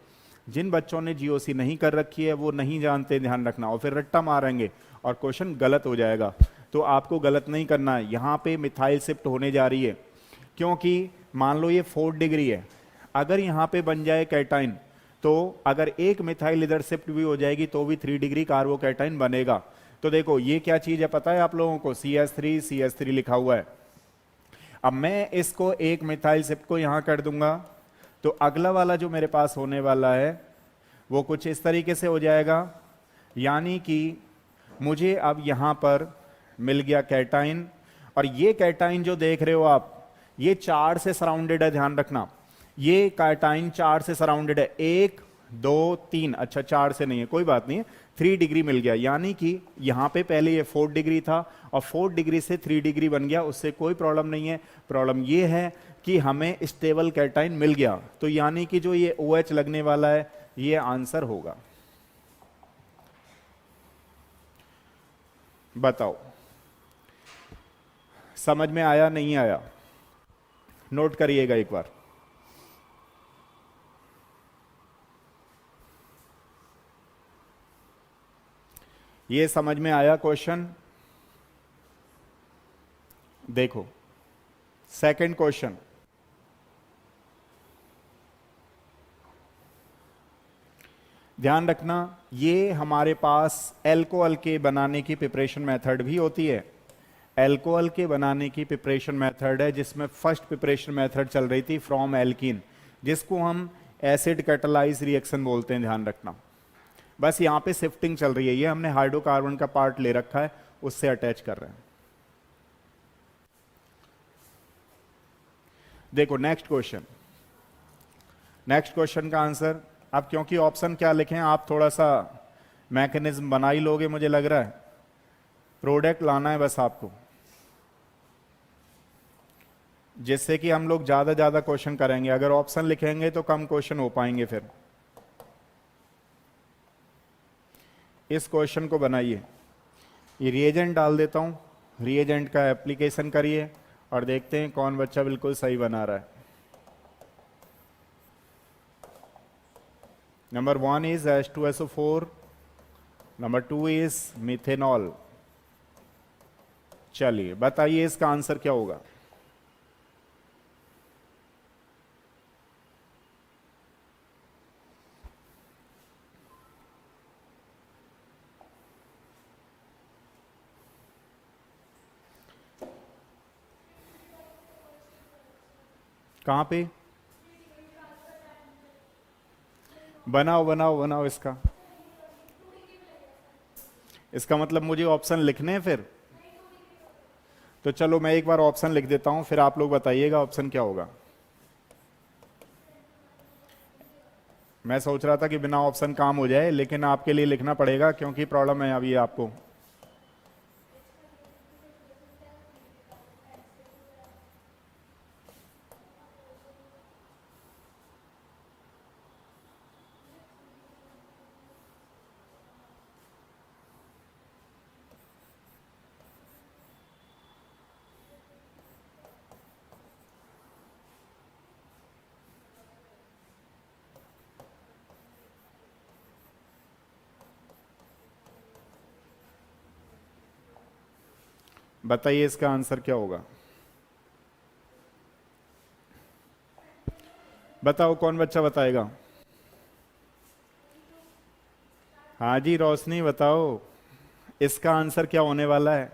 जिन बच्चों ने जीओसी नहीं कर रखी है वो नहीं जानते, ध्यान रखना, और फिर रट्टा मारेंगे और क्वेश्चन गलत हो जाएगा। तो आपको गलत नहीं करना है। यहां पे मिथाइल शिफ्ट होने जा रही है, क्योंकि मान लो ये 4 डिग्री है, अगर यहां पे बन जाए कैटाइन, तो अगर एक मिथाइल इधर शिफ्ट भी हो जाएगी तो भी 3 डिग्री कार्बोकैटाइन बनेगा। तो देखो ये क्या चीज है पता है आप लोगों को, CH3 लिखा हुआ है। अब मैं इसको एक मिथाइल शिफ्ट को यहां कर दूंगा, तो अगला वाला जो मेरे पास होने वाला है वो कुछ इस तरीके से हो जाएगा, यानी कि मुझे अब यहां पर मिल गया कैटाइन, और ये कैटाइन जो देख रहे हो आप, ये 4 से सराउंडेड है, ध्यान रखना, ये कैटाइन 4 से सराउंडेड है, 1 2 3, अच्छा 4 से नहीं है, कोई बात नहीं है, 3 डिग्री मिल गया, यानी कि यहां पे पहले ये 4 डिग्री था और 4 डिग्री से 3 डिग्री बन गया, उससे कोई प्रॉब्लम नहीं है। प्रॉब्लम ये है कि हमें स्टेबल कैटाइन मिल गया, तो यानी कि जो ये OH लगने वाला है ये आंसर होगा। बताओ समझ में आया नहीं आया, नोट करिएगा एक बार। ये समझ में आया क्वेश्चन। देखो सेकंड क्वेश्चन, ध्यान रखना, ये हमारे पास एल्कोहल के बनाने की प्रिपरेशन मेथड भी होती है। एल्कोहल के बनाने की प्रिपरेशन मेथड है, जिसमें फर्स्ट प्रिपरेशन मेथड चल रही थी फ्रॉम एल्कीन, जिसको हम एसिड कैटलाइज रिएक्शन बोलते हैं, ध्यान रखना। बस यहां पे शिफ्टिंग चल रही है, ये हमने हाइड्रोकार्बन का पार्ट ले रखा है, उससे अटैच कर रहे हैं। देखो नेक्स्ट क्वेश्चन, नेक्स्ट क्वेश्चन का आंसर, अब क्योंकि ऑप्शन क्या लिखें, आप थोड़ा सा मैकेनिज्म बना ही लोगे मुझे लग रहा है, प्रोडक्ट लाना है बस आपको, जिससे कि हम लोग ज्यादा ज्यादा क्वेश्चन करेंगे। अगर ऑप्शन लिखेंगे तो कम क्वेश्चन हो पाएंगे। फिर इस क्वेश्चन को बनाइए, ये रिएजेंट डाल देता हूं, रिएजेंट का एप्लीकेशन करिए और देखते हैं कौन बच्चा बिल्कुल सही बना रहा है। Number 1 is H2SO4, number 2 is methanol. चलिए बताइए इसका आंसर क्या होगा। कहां पे बनाओ बनाओ बनाओ इसका, इसका मतलब मुझे ऑप्शन लिखने हैं फिर। तो चलो मैं एक बार ऑप्शन लिख देता हूं, फिर आप लोग बताइएगा ऑप्शन क्या होगा। मैं सोच रहा था कि बिना ऑप्शन काम हो जाए, लेकिन आपके लिए लिखना पड़ेगा क्योंकि प्रॉब्लम है अभी आपको। बताइए इसका आंसर क्या होगा, बताओ कौन बच्चा बताएगा। हाँ जी रोशनी बताओ, इसका आंसर क्या होने वाला है।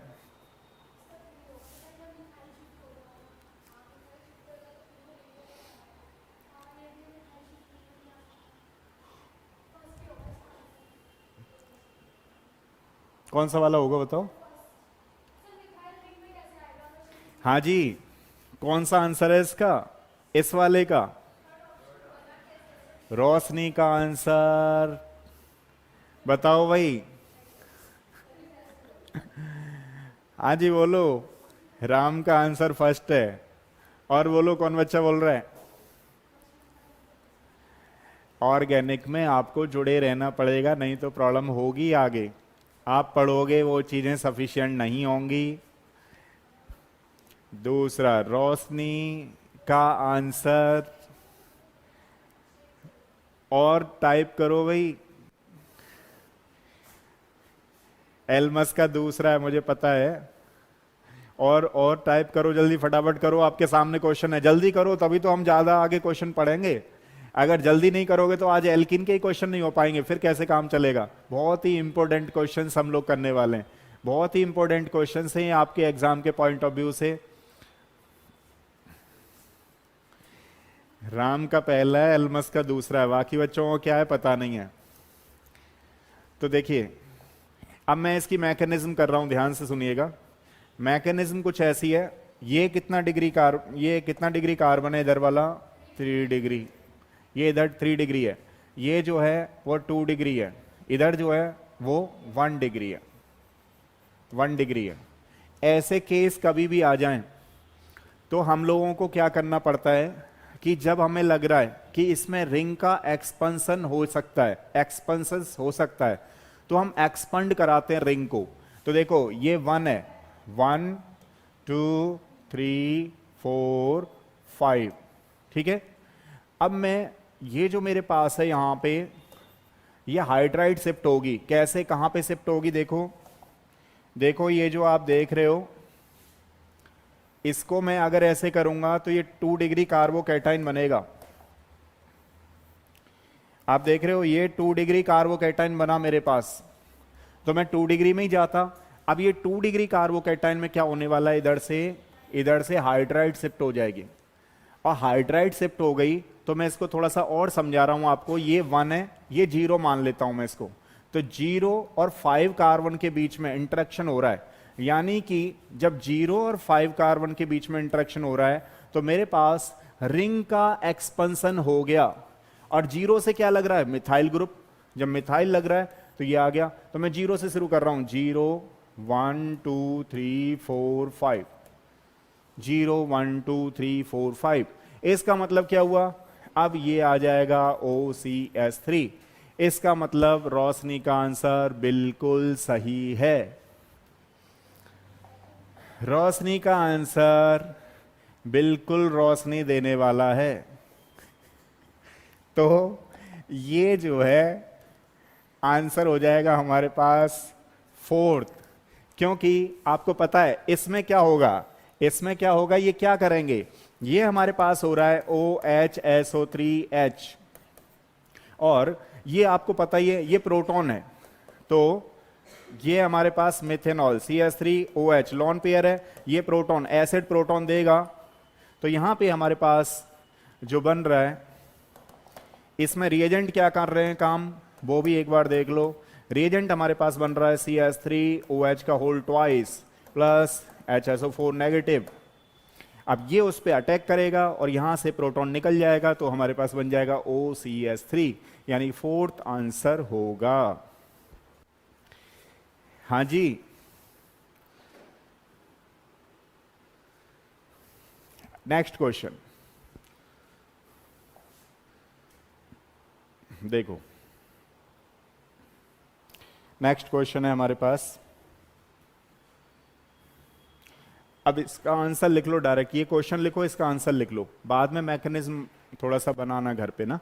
कौन सा वाला होगा बताओ। हाँ जी, कौन सा आंसर है इसका, इस वाले का। रोशनी का आंसर बताओ भाई। हाँ जी बोलो, राम का आंसर फर्स्ट है। और बोलो कौन बच्चा बोल रहा है। ऑर्गेनिक में आपको जुड़े रहना पड़ेगा, नहीं तो प्रॉब्लम होगी आगे। आप पढ़ोगे वो चीजें सफिशिएंट नहीं होंगी। दूसरा रोशनी का आंसर, और टाइप करो भाई। एल्मस का दूसरा है मुझे पता है, और टाइप करो जल्दी, फटाफट करो, आपके सामने क्वेश्चन है, जल्दी करो तभी तो हम ज्यादा आगे क्वेश्चन पढ़ेंगे। अगर जल्दी नहीं करोगे तो आज एल्किन के ही क्वेश्चन नहीं हो पाएंगे, फिर कैसे काम चलेगा। बहुत ही इंपॉर्टेंट क्वेश्चन हम लोग करने वाले हैं, बहुत ही इंपॉर्टेंट क्वेश्चन हैं आपके एग्जाम के पॉइंट ऑफ व्यू से। राम का पहला है, एल्मस का दूसरा है, बाकी बच्चों को क्या है पता नहीं है। तो देखिए अब मैं इसकी मैकेनिज्म कर रहा हूं, ध्यान से सुनिएगा। मैकेनिज्म कुछ ऐसी है, ये कितना डिग्री कार्बन है इधर वाला, 3 डिग्री, ये इधर 3 डिग्री है, ये जो है वो 2 डिग्री है, इधर जो है वो 1 डिग्री है, 1 डिग्री है। ऐसे केस कभी भी आ जाएं तो हम लोगों को क्या करना पड़ता है कि जब हमें लग रहा है कि इसमें रिंग का एक्सपेंशन हो सकता है, एक्सपेंशन हो सकता है, तो हम एक्सपंड कराते हैं रिंग को। तो देखो ये 1 है, 1 2 3 4 5, ठीक है। अब मैं ये जो मेरे पास है यहां पे, ये हाइड्राइड शिफ्ट होगी। कैसे, कहां पे शिफ्ट होगी, देखो देखो, ये जो आप देख रहे हो, इसको मैं अगर ऐसे करूंगा तो ये 2 डिग्री कार्बोकैटाइन बनेगा। आप देख रहे हो ये 2 डिग्री कार्बोकैटाइन बना मेरे पास, तो मैं 2 डिग्री में ही जाता। अब ये 2 डिग्री कार्बोकैटाइन में क्या होने वाला है, इधर से हाइड्राइड शिफ्ट हो जाएगी, और हाइड्राइड शिफ्ट हो गई तो मैं इसको थोड़ा सा और समझा रहा हूं आपको। ये 1 है, ये 0 मान लेता हूं मैं इसको। तो 0 और 5 कार्बन के बीच में इंटरेक्शन हो रहा है, यानी कि जब 0 और 5 कार्बन के बीच में इंटरेक्शन हो रहा है तो मेरे पास रिंग का एक्सपेंशन हो गया। और जीरो से क्या लग रहा है? Methyl group. जब मिथाइल लग रहा है तो ये आ गया। तो मैं जीरो से शुरू कर रहा हूं, 0 1 2 3 4 5, 0 1 2 3 4 5। इसका मतलब क्या हुआ? अब ये आ जाएगा OCS3। इसका मतलब रोशनी का आंसर बिल्कुल सही है। रोशनी का आंसर बिल्कुल रोशनी देने वाला है। तो ये जो है आंसर हो जाएगा हमारे पास फोर्थ। क्योंकि आपको पता है इसमें क्या होगा, इसमें क्या होगा, ये क्या करेंगे, ये हमारे पास हो रहा है OHSO3H, और ये आपको पता ही है ये प्रोटॉन है। तो ये हमारे पास मिथेनॉल CH3OH लॉन पेयर है, ये प्रोटॉन एसिड प्रोटॉन देगा। तो यहां पे हमारे पास जो बन रहा है, इसमें रिएजेंट क्या कर रहे हैं काम, वो भी एक बार देख लो। रिएजेंट हमारे पास बन रहा है CH3OH का whole twice plus HSO4 negative. अब ये उस पर अटैक करेगा और यहां से प्रोटॉन निकल जाएगा, तो हमारे पास बन जाएगा OCS3, यानी फोर्थ आंसर होगा। हाँ जी, नेक्स्ट क्वेश्चन देखो। नेक्स्ट क्वेश्चन है हमारे पास। अब इसका आंसर लिख लो डायरेक्ट, ये क्वेश्चन लिखो, इसका आंसर लिख लो, बाद में मैकेनिज्म थोड़ा सा बनाना घर पे ना।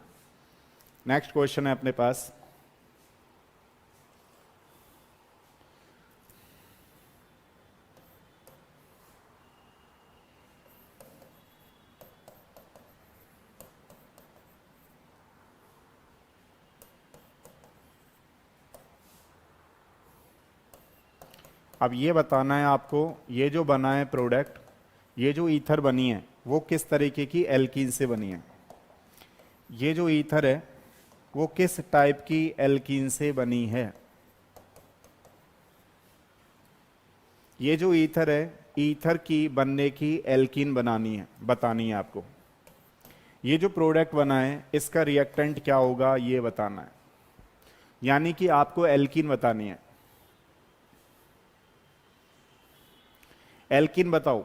नेक्स्ट क्वेश्चन है अपने पास, अब ये बताना है आपको, ये जो बना है प्रोडक्ट, ये जो ईथर बनी है वो किस तरीके की एल्कीन से बनी है। ये जो ईथर है वो किस टाइप की एल्कीन से बनी है। ये जो ईथर है, ईथर की बनने की एल्कीन बनानी है, बतानी है आपको। ये जो प्रोडक्ट बना है इसका रिएक्टेंट क्या होगा ये बताना है, यानी कि आपको एल्कीन बतानी है। एल्कीन बताओ।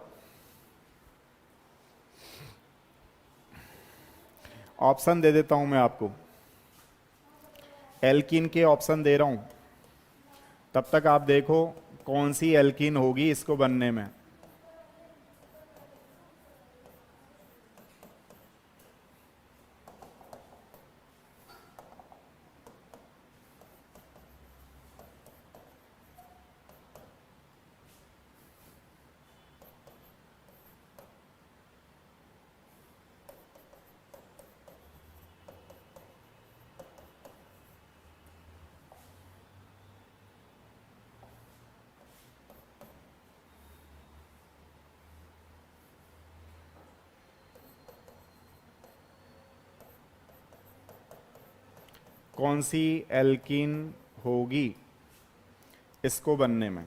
ऑप्शन दे देता हूं मैं आपको, एल्कीन के ऑप्शन दे रहा हूं, तब तक आप देखो कौन सी एल्कीन होगी इसको बनने में। कौन सी एल्कीन होगी इसको बनने में।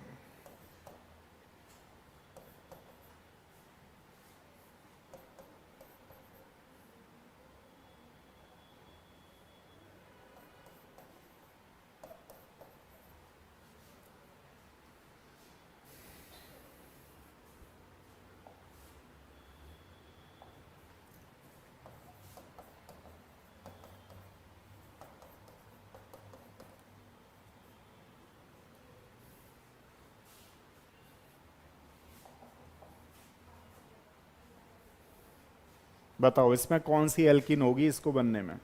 बताओ इसमें कौन सी एल्कीन होगी इसको बनने में।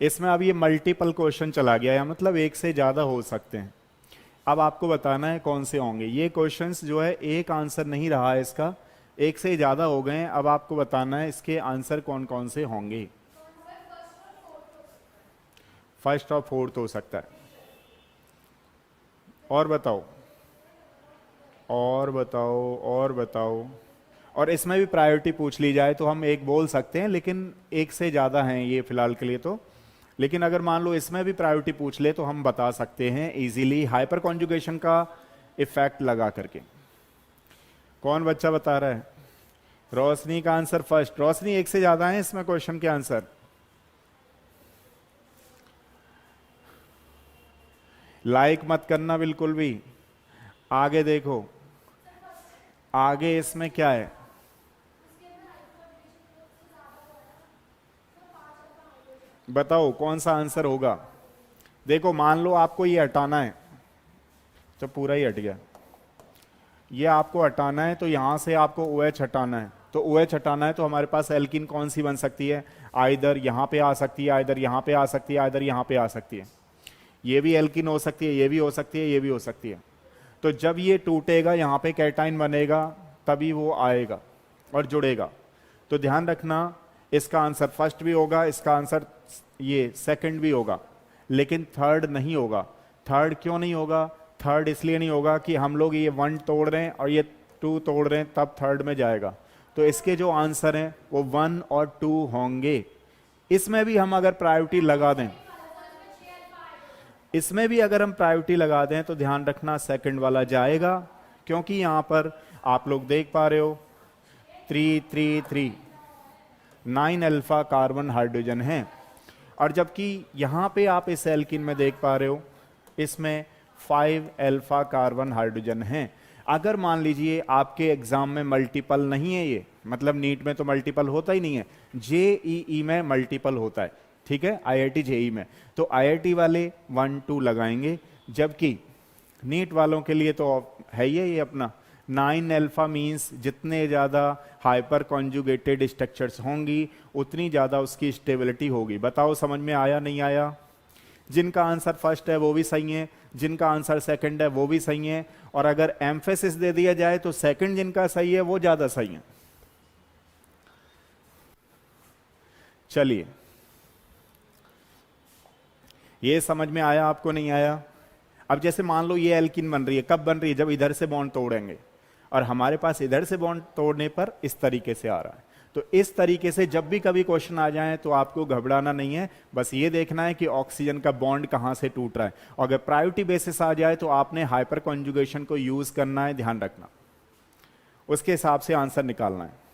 इसमें अब ये मल्टीपल क्वेश्चन चला गया है, मतलब एक से ज्यादा हो सकते हैं। अब आपको बताना है कौन से होंगे ये क्वेश्चंस, जो है एक आंसर नहीं रहा है इसका, एक से ज्यादा हो गए हैं। अब आपको बताना है इसके आंसर कौन कौन से होंगे। फर्स्ट और फोर्थ हो सकता है। और बताओ, और बताओ, और बताओ। और इसमें भी प्रायोरिटी पूछ ली जाए तो हम एक बोल सकते हैं, लेकिन एक से ज्यादा हैं ये फिलहाल के लिए। तो लेकिन अगर मान लो इसमें भी प्रायोरिटी पूछ ले तो हम बता सकते हैं इजीली हाइपर कॉन्जुगेशन का इफेक्ट लगा करके। कौन बच्चा बता रहा है? रोशनी का आंसर फर्स्ट। रोशनी, एक से ज्यादा है इसमें क्वेश्चन के आंसर। लाइक मत करना बिल्कुल भी। आगे देखो, आगे इसमें क्या है? बताओ कौन सा आंसर होगा। देखो मान लो आपको ये हटाना है, तो पूरा ही हट गया। ये आपको हटाना है तो यहां से आपको OH हटाना है, तो OH हटाना है तो हमारे पास एल्किन कौन सी बन सकती है? आइदर यहां पे आ सकती है, आइदर यहां पे आ सकती है, आइदर यहां पे आ सकती है। ये भी एल्किन हो सकती है, ये भी हो सकती है, ये भी हो सकती है। तो जब ये टूटेगा यहां पे कैटाइन बनेगा तभी वो आएगा और जुड़ेगा। तो ध्यान रखना इसका आंसर फर्स्ट भी होगा, इसका आंसर ये सेकंड भी होगा, लेकिन थर्ड नहीं होगा। थर्ड क्यों नहीं होगा? थर्ड इसलिए नहीं होगा कि हम लोग ये 1 तोड़ रहे हैं और ये 2 तोड़ रहे हैं तब थर्ड में जाएगा। तो इसके जो आंसर हैं वो 1 और 2 होंगे। इसमें भी हम अगर प्रायोरिटी लगा दें, इसमें भी अगर हम प्रायोरिटी लगा दें तो ध्यान रखना सेकंड वाला जाएगा, क्योंकि यहां पर आप लोग देख पा रहे हो 3 9 अल्फा कार्बन हाइड्रोजन है। और जबकि यहां पे आप इस एल्किन में देख पा रहे हो इसमें 5 अल्फा कार्बन हाइड्रोजन है। अगर मान लीजिए आपके एग्जाम में मल्टीपल नहीं है, ये मतलब नीट में तो मल्टीपल होता ही नहीं है, JEE में मल्टीपल होता है, ठीक है, IIT JEE में। तो IIT वाले 1 2 लगाएंगे, जबकि नीट वालों के लिए तो है ही है ये अपना 9 अल्फा मीन्स जितने ज़्यादा हाइपर कॉन्जुगेटेड स्ट्रक्चर्स होंगी उतनी ज़्यादा उसकी स्टेबिलिटी होगी। बताओ समझ में आया नहीं आया? जिनका आंसर फर्स्ट है वो भी सही है, जिनका आंसर सेकंड है वो भी सही है, और अगर एम्फेसिस दे दिया जाए तो सेकंड जिनका सही है वो ज़्यादा सही है। चलिए, ये समझ में आया आपको नहीं आया? अब जैसे मान लो ये एल्किन बन रही है, कब बन रही है? जब इधर से बॉन्ड तोड़ेंगे, और हमारे पास इधर से बॉन्ड तोड़ने पर इस तरीके से आ रहा है। तो इस तरीके से जब भी कभी क्वेश्चन आ जाए तो आपको घबराना नहीं है, बस ये देखना है कि ऑक्सीजन का बॉन्ड कहां से टूट रहा है। और अगर प्रायोरिटी बेसिस आ जाए तो आपने हाइपर कॉन्जुगेशन को यूज करना है, ध्यान रखना, उसके हिसाब से आंसर निकालना है।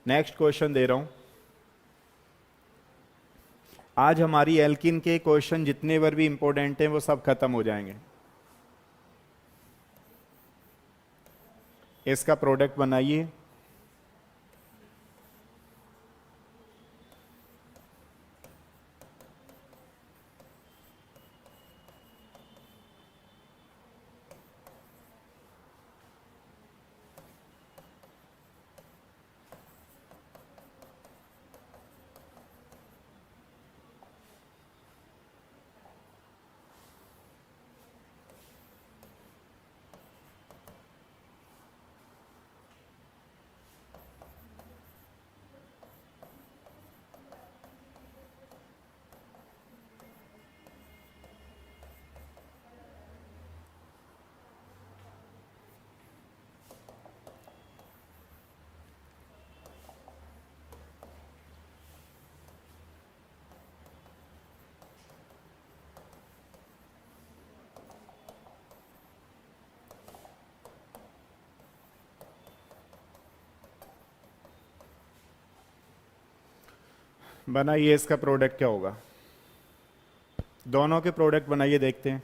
नेक्स्ट क्वेश्चन दे रहा हूं। आज हमारी एल्किन के क्वेश्चन जितने बार भी इंपॉर्टेंट हैं वो सब खत्म हो जाएंगे। इसका प्रोडक्ट बनाइए। बनाइए, इसका प्रोडक्ट क्या होगा? दोनों के प्रोडक्ट बनाइए, देखते हैं।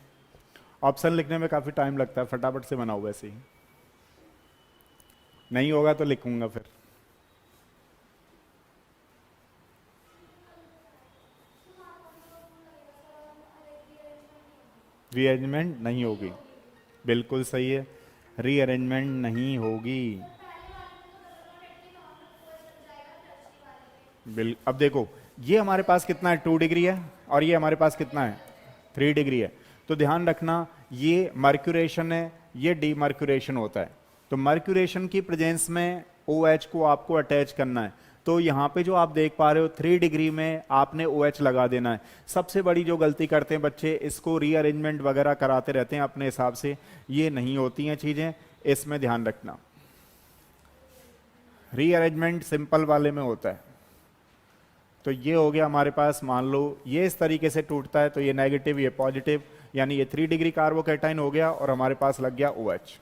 ऑप्शन लिखने में काफी टाइम लगता है, फटाफट से बनाओ। वैसे ही नहीं होगा तो लिखूंगा फिर। रीअरेंजमेंट नहीं होगी, बिल्कुल सही है, रीअरेंजमेंट नहीं होगी। अब देखो ये हमारे पास कितना है, 2 डिग्री है, और ये हमारे पास कितना है, 3 डिग्री है। तो ध्यान रखना ये मर्क्यूरेशन है, ये डीमर्क्यूरेशन होता है। तो मर्क्यूरेशन की प्रेजेंस में OH को आपको अटैच करना है। तो यहाँ पे जो आप देख पा रहे हो 3 डिग्री में आपने ओ एच लगा देना है। सबसे बड़ी जो गलती करते हैं बच्चे, इसको रीअरेंजमेंट वगैरह कराते रहते हैं अपने हिसाब से, ये नहीं होती हैं चीजें, इसमें ध्यान रखना। रीअरेंजमेंट सिंपल वाले में होता है। तो ये हो गया हमारे पास, मान लो ये इस तरीके से टूटता है, तो ये नेगेटिव ये पॉजिटिव, यानी ये 3 डिग्री कार्बोकैटाइन हो गया और हमारे पास लग गया OH।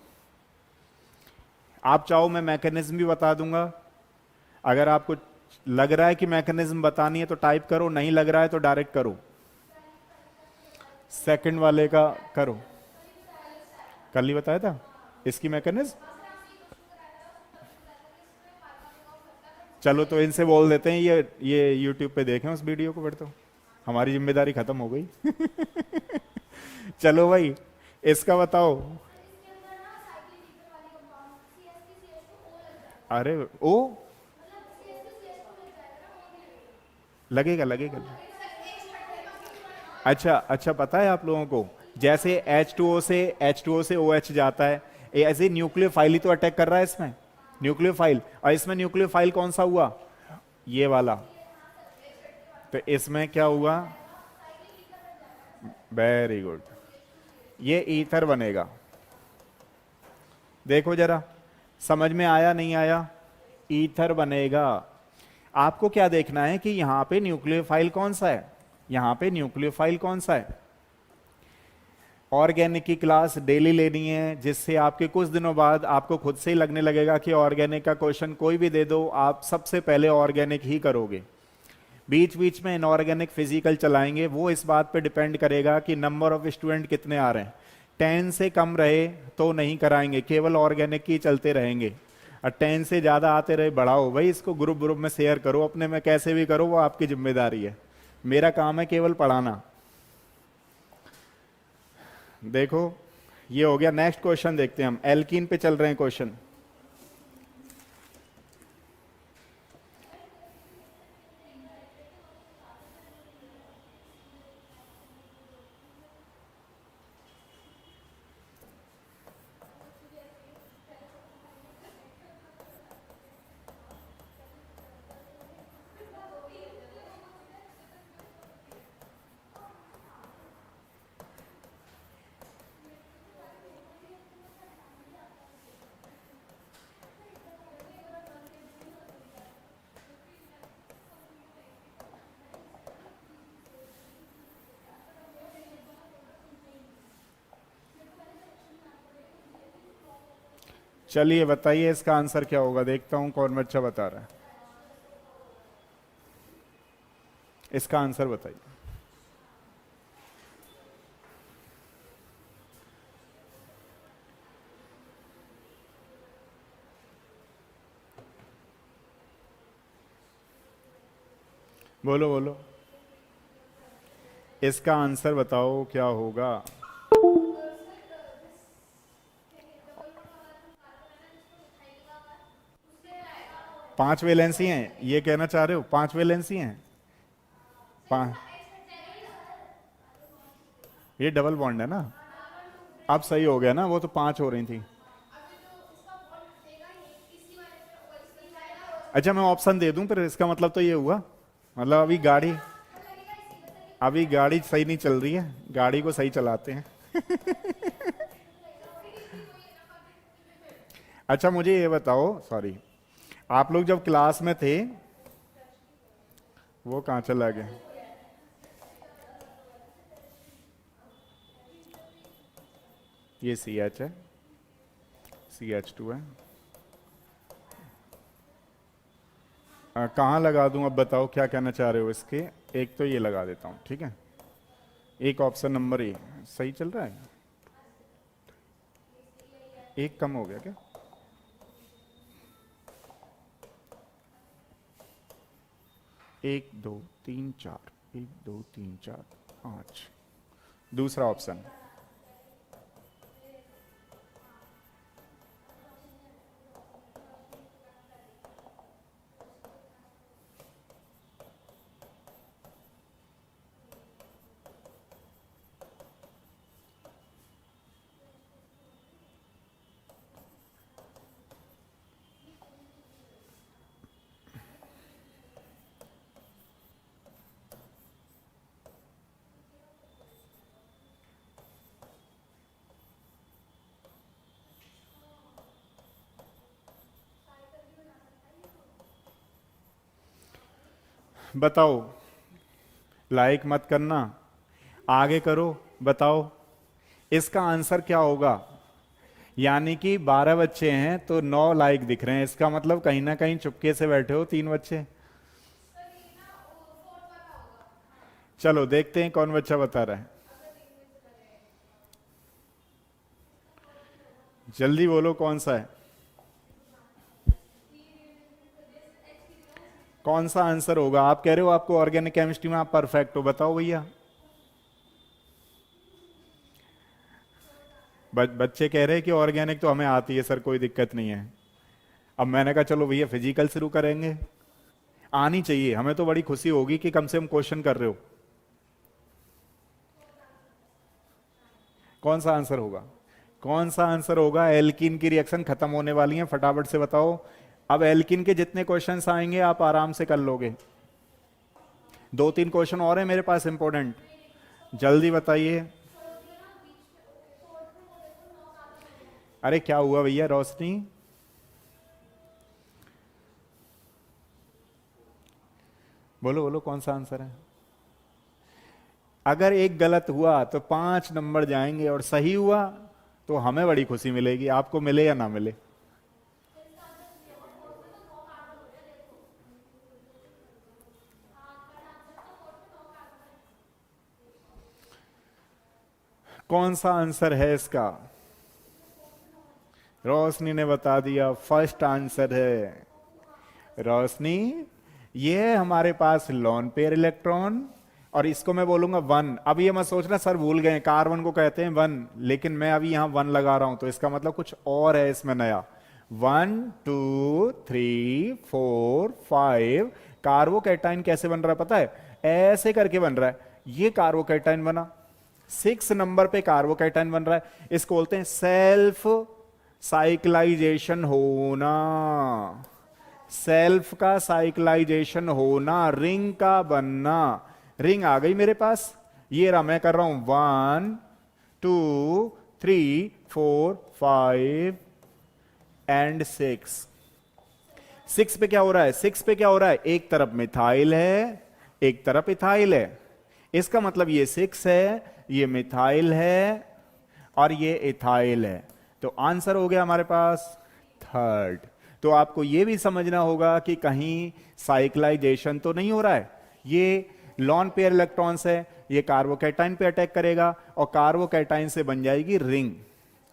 आप चाहो मैं मैकेनिज्म भी बता दूंगा, अगर आपको लग रहा है कि मैकेनिज्म बतानी है तो टाइप करो, नहीं लग रहा है तो डायरेक्ट करो। सेकंड वाले का करो, कल ही बताया था इसकी मैकेनिज्म। चलो तो इनसे बोल देते हैं ये यूट्यूब पे देखें उस वीडियो को, फिर तो हमारी जिम्मेदारी खत्म हो गई। चलो भाई, इसका बताओ। अरे ओ, लगेगा लगेगा। अच्छा अच्छा, पता है आप लोगों को, जैसे H2O से OH जाता है, ऐसे न्यूक्लियोफाइल ही तो अटैक कर रहा है इसमें, न्यूक्लियोफाइल। और इसमें न्यूक्लियोफाइल कौन सा हुआ, ये वाला। तो इसमें क्या हुआ, वेरी गुड, ये ईथर बनेगा। देखो जरा, समझ में आया नहीं आया, ईथर बनेगा। आपको क्या देखना है कि यहां पे न्यूक्लियोफाइल कौन सा है, यहां पे न्यूक्लियोफाइल कौन सा है। ऑर्गेनिक की क्लास डेली लेनी है, जिससे आपके कुछ दिनों बाद आपको खुद से ही लगने लगेगा कि ऑर्गेनिक का क्वेश्चन कोई भी दे दो आप सबसे पहले ऑर्गेनिक ही करोगे। बीच बीच में इनऑर्गेनिक फिजिकल चलाएंगे, वो इस बात पे डिपेंड करेगा कि नंबर ऑफ स्टूडेंट कितने आ रहे हैं। 10 से कम रहे तो नहीं कराएंगे, केवल ऑर्गेनिक ही चलते रहेंगे। और 10 से ज्यादा आते रहे, बढ़ाओ भाई इसको, ग्रुप ग्रुप में शेयर करो, अपने में कैसे भी करो, वो आपकी जिम्मेदारी है। मेरा काम है केवल पढ़ाना। देखो ये हो गया। नेक्स्ट क्वेश्चन देखते हैं हम, एल्कीन पे चल रहे हैं क्वेश्चन। चलिए बताइए इसका आंसर क्या होगा, देखता हूं कौन बच्चा बता रहा है। इसका आंसर बताइए। बोलो बोलो, इसका आंसर बताओ क्या होगा। 5 वैलेंसी हैं, ये कहना चाह रहे हो 5 वैलेंसी हैं। 5, ये डबल बॉन्ड है ना। अब सही हो गया ना, वो तो 5 हो रही थी। अच्छा मैं ऑप्शन दे दूं फिर, इसका मतलब तो ये हुआ, मतलब अभी गाड़ी सही नहीं चल रही है, गाड़ी को सही चलाते हैं। अच्छा मुझे ये बताओ, सॉरी, आप लोग जब क्लास में थे, वो कहाँ चला गया, ये CH है, CH2 है। कहाँ लगा दूं, अब बताओ क्या कहना चाह रहे हो इसके। एक तो ये लगा देता हूं, ठीक है। एक ऑप्शन नंबर ए सही चल रहा है, एक कम हो गया क्या। 1 2 3 4, 1 2 3 4 5। दूसरा ऑप्शन, बताओ, लाइक मत करना, आगे करो, बताओ इसका आंसर क्या होगा। यानी कि 12 बच्चे हैं तो 9 लाइक दिख रहे हैं, इसका मतलब कहीं ना कहीं चुपके से बैठे हो 3 बच्चे। चलो देखते हैं कौन बच्चा बता रहा है, जल्दी बोलो कौन सा है, कौन सा आंसर होगा। आप कह रहे हो आपको ऑर्गेनिक केमिस्ट्री में आप परफेक्ट हो, बताओ भैया। बच्चे कह रहे हैं कि ऑर्गेनिक तो हमें आती है सर, कोई दिक्कत नहीं है। अब मैंने कहा चलो भैया फिजिकल शुरू करेंगे, आनी चाहिए हमें तो बड़ी खुशी होगी कि कम से कम क्वेश्चन कर रहे हो। कौन सा आंसर होगा, कौन सा आंसर होगा। एल्कीन की रिएक्शन खत्म होने वाली है, फटाफट से बताओ। अब एल्कीन के जितने क्वेश्चंस आएंगे आप आराम से कर लोगे। 2-3 क्वेश्चन और है मेरे पास इंपॉर्टेंट, जल्दी बताइए। अरे क्या हुआ भैया रोशनी, बोलो बोलो कौन सा आंसर है। अगर एक गलत हुआ तो 5 नंबर जाएंगे और सही हुआ तो हमें बड़ी खुशी मिलेगी, आपको मिले या ना मिले। कौन सा आंसर है इसका, रोशनी ने बता दिया फर्स्ट आंसर है। रोशनी, ये है हमारे पास लॉन पेयर इलेक्ट्रॉन और इसको मैं बोलूंगा 1। अब ये मत सोचना सर भूल गए, कार्बन को कहते हैं 1, लेकिन मैं अभी यहां 1 लगा रहा हूं तो इसका मतलब कुछ और है इसमें नया। 1 2 3 4 5 कार्बोकैटाइन कैसे बन रहा है पता है, ऐसे करके बन रहा है, ये कार्बोकैटाइन बना। 6 नंबर पे कार्बोकैटाइन बन रहा है, इसको बोलते हैं सेल्फ साइक्लाइजेशन होना। सेल्फ का साइक्लाइजेशन होना, रिंग का बनना। रिंग आ गई मेरे पास, ये रहा मैं कर रहा हूं 1 2 3 4 5 एंड 6। 6 पे क्या हो रहा है, 6 पे क्या हो रहा है, एक तरफ मिथाइल है एक तरफ इथाइल है, इसका मतलब ये 6 है, ये मिथाइल है और ये इथाइल है। तो आंसर हो गया हमारे पास 3rd। तो आपको यह भी समझना होगा कि कहीं साइक्लाइजेशन तो नहीं हो रहा है, ये लॉन पेयर इलेक्ट्रॉन्स है, ये कार्बोकैटाइन पे अटैक करेगा और कार्बोकैटाइन से बन जाएगी रिंग।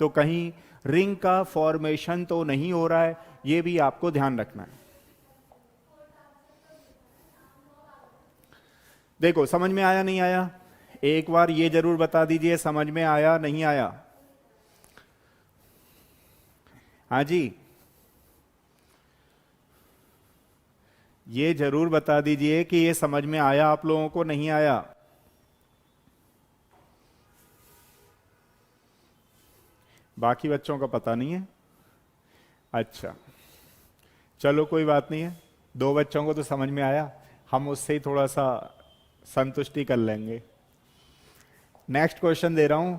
तो कहीं रिंग का फॉर्मेशन तो नहीं हो रहा है, ये भी आपको ध्यान रखना है। देखो समझ में आया नहीं आया, एक बार ये जरूर बता दीजिए समझ में आया नहीं आया। हाँ जी, ये जरूर बता दीजिए कि ये समझ में आया आप लोगों को नहीं आया। बाकी बच्चों का पता नहीं है। अच्छा चलो कोई बात नहीं है, 2 बच्चों को तो समझ में आया, हम उससे ही थोड़ा सा संतुष्टि कर लेंगे। नेक्स्ट क्वेश्चन दे रहा हूं,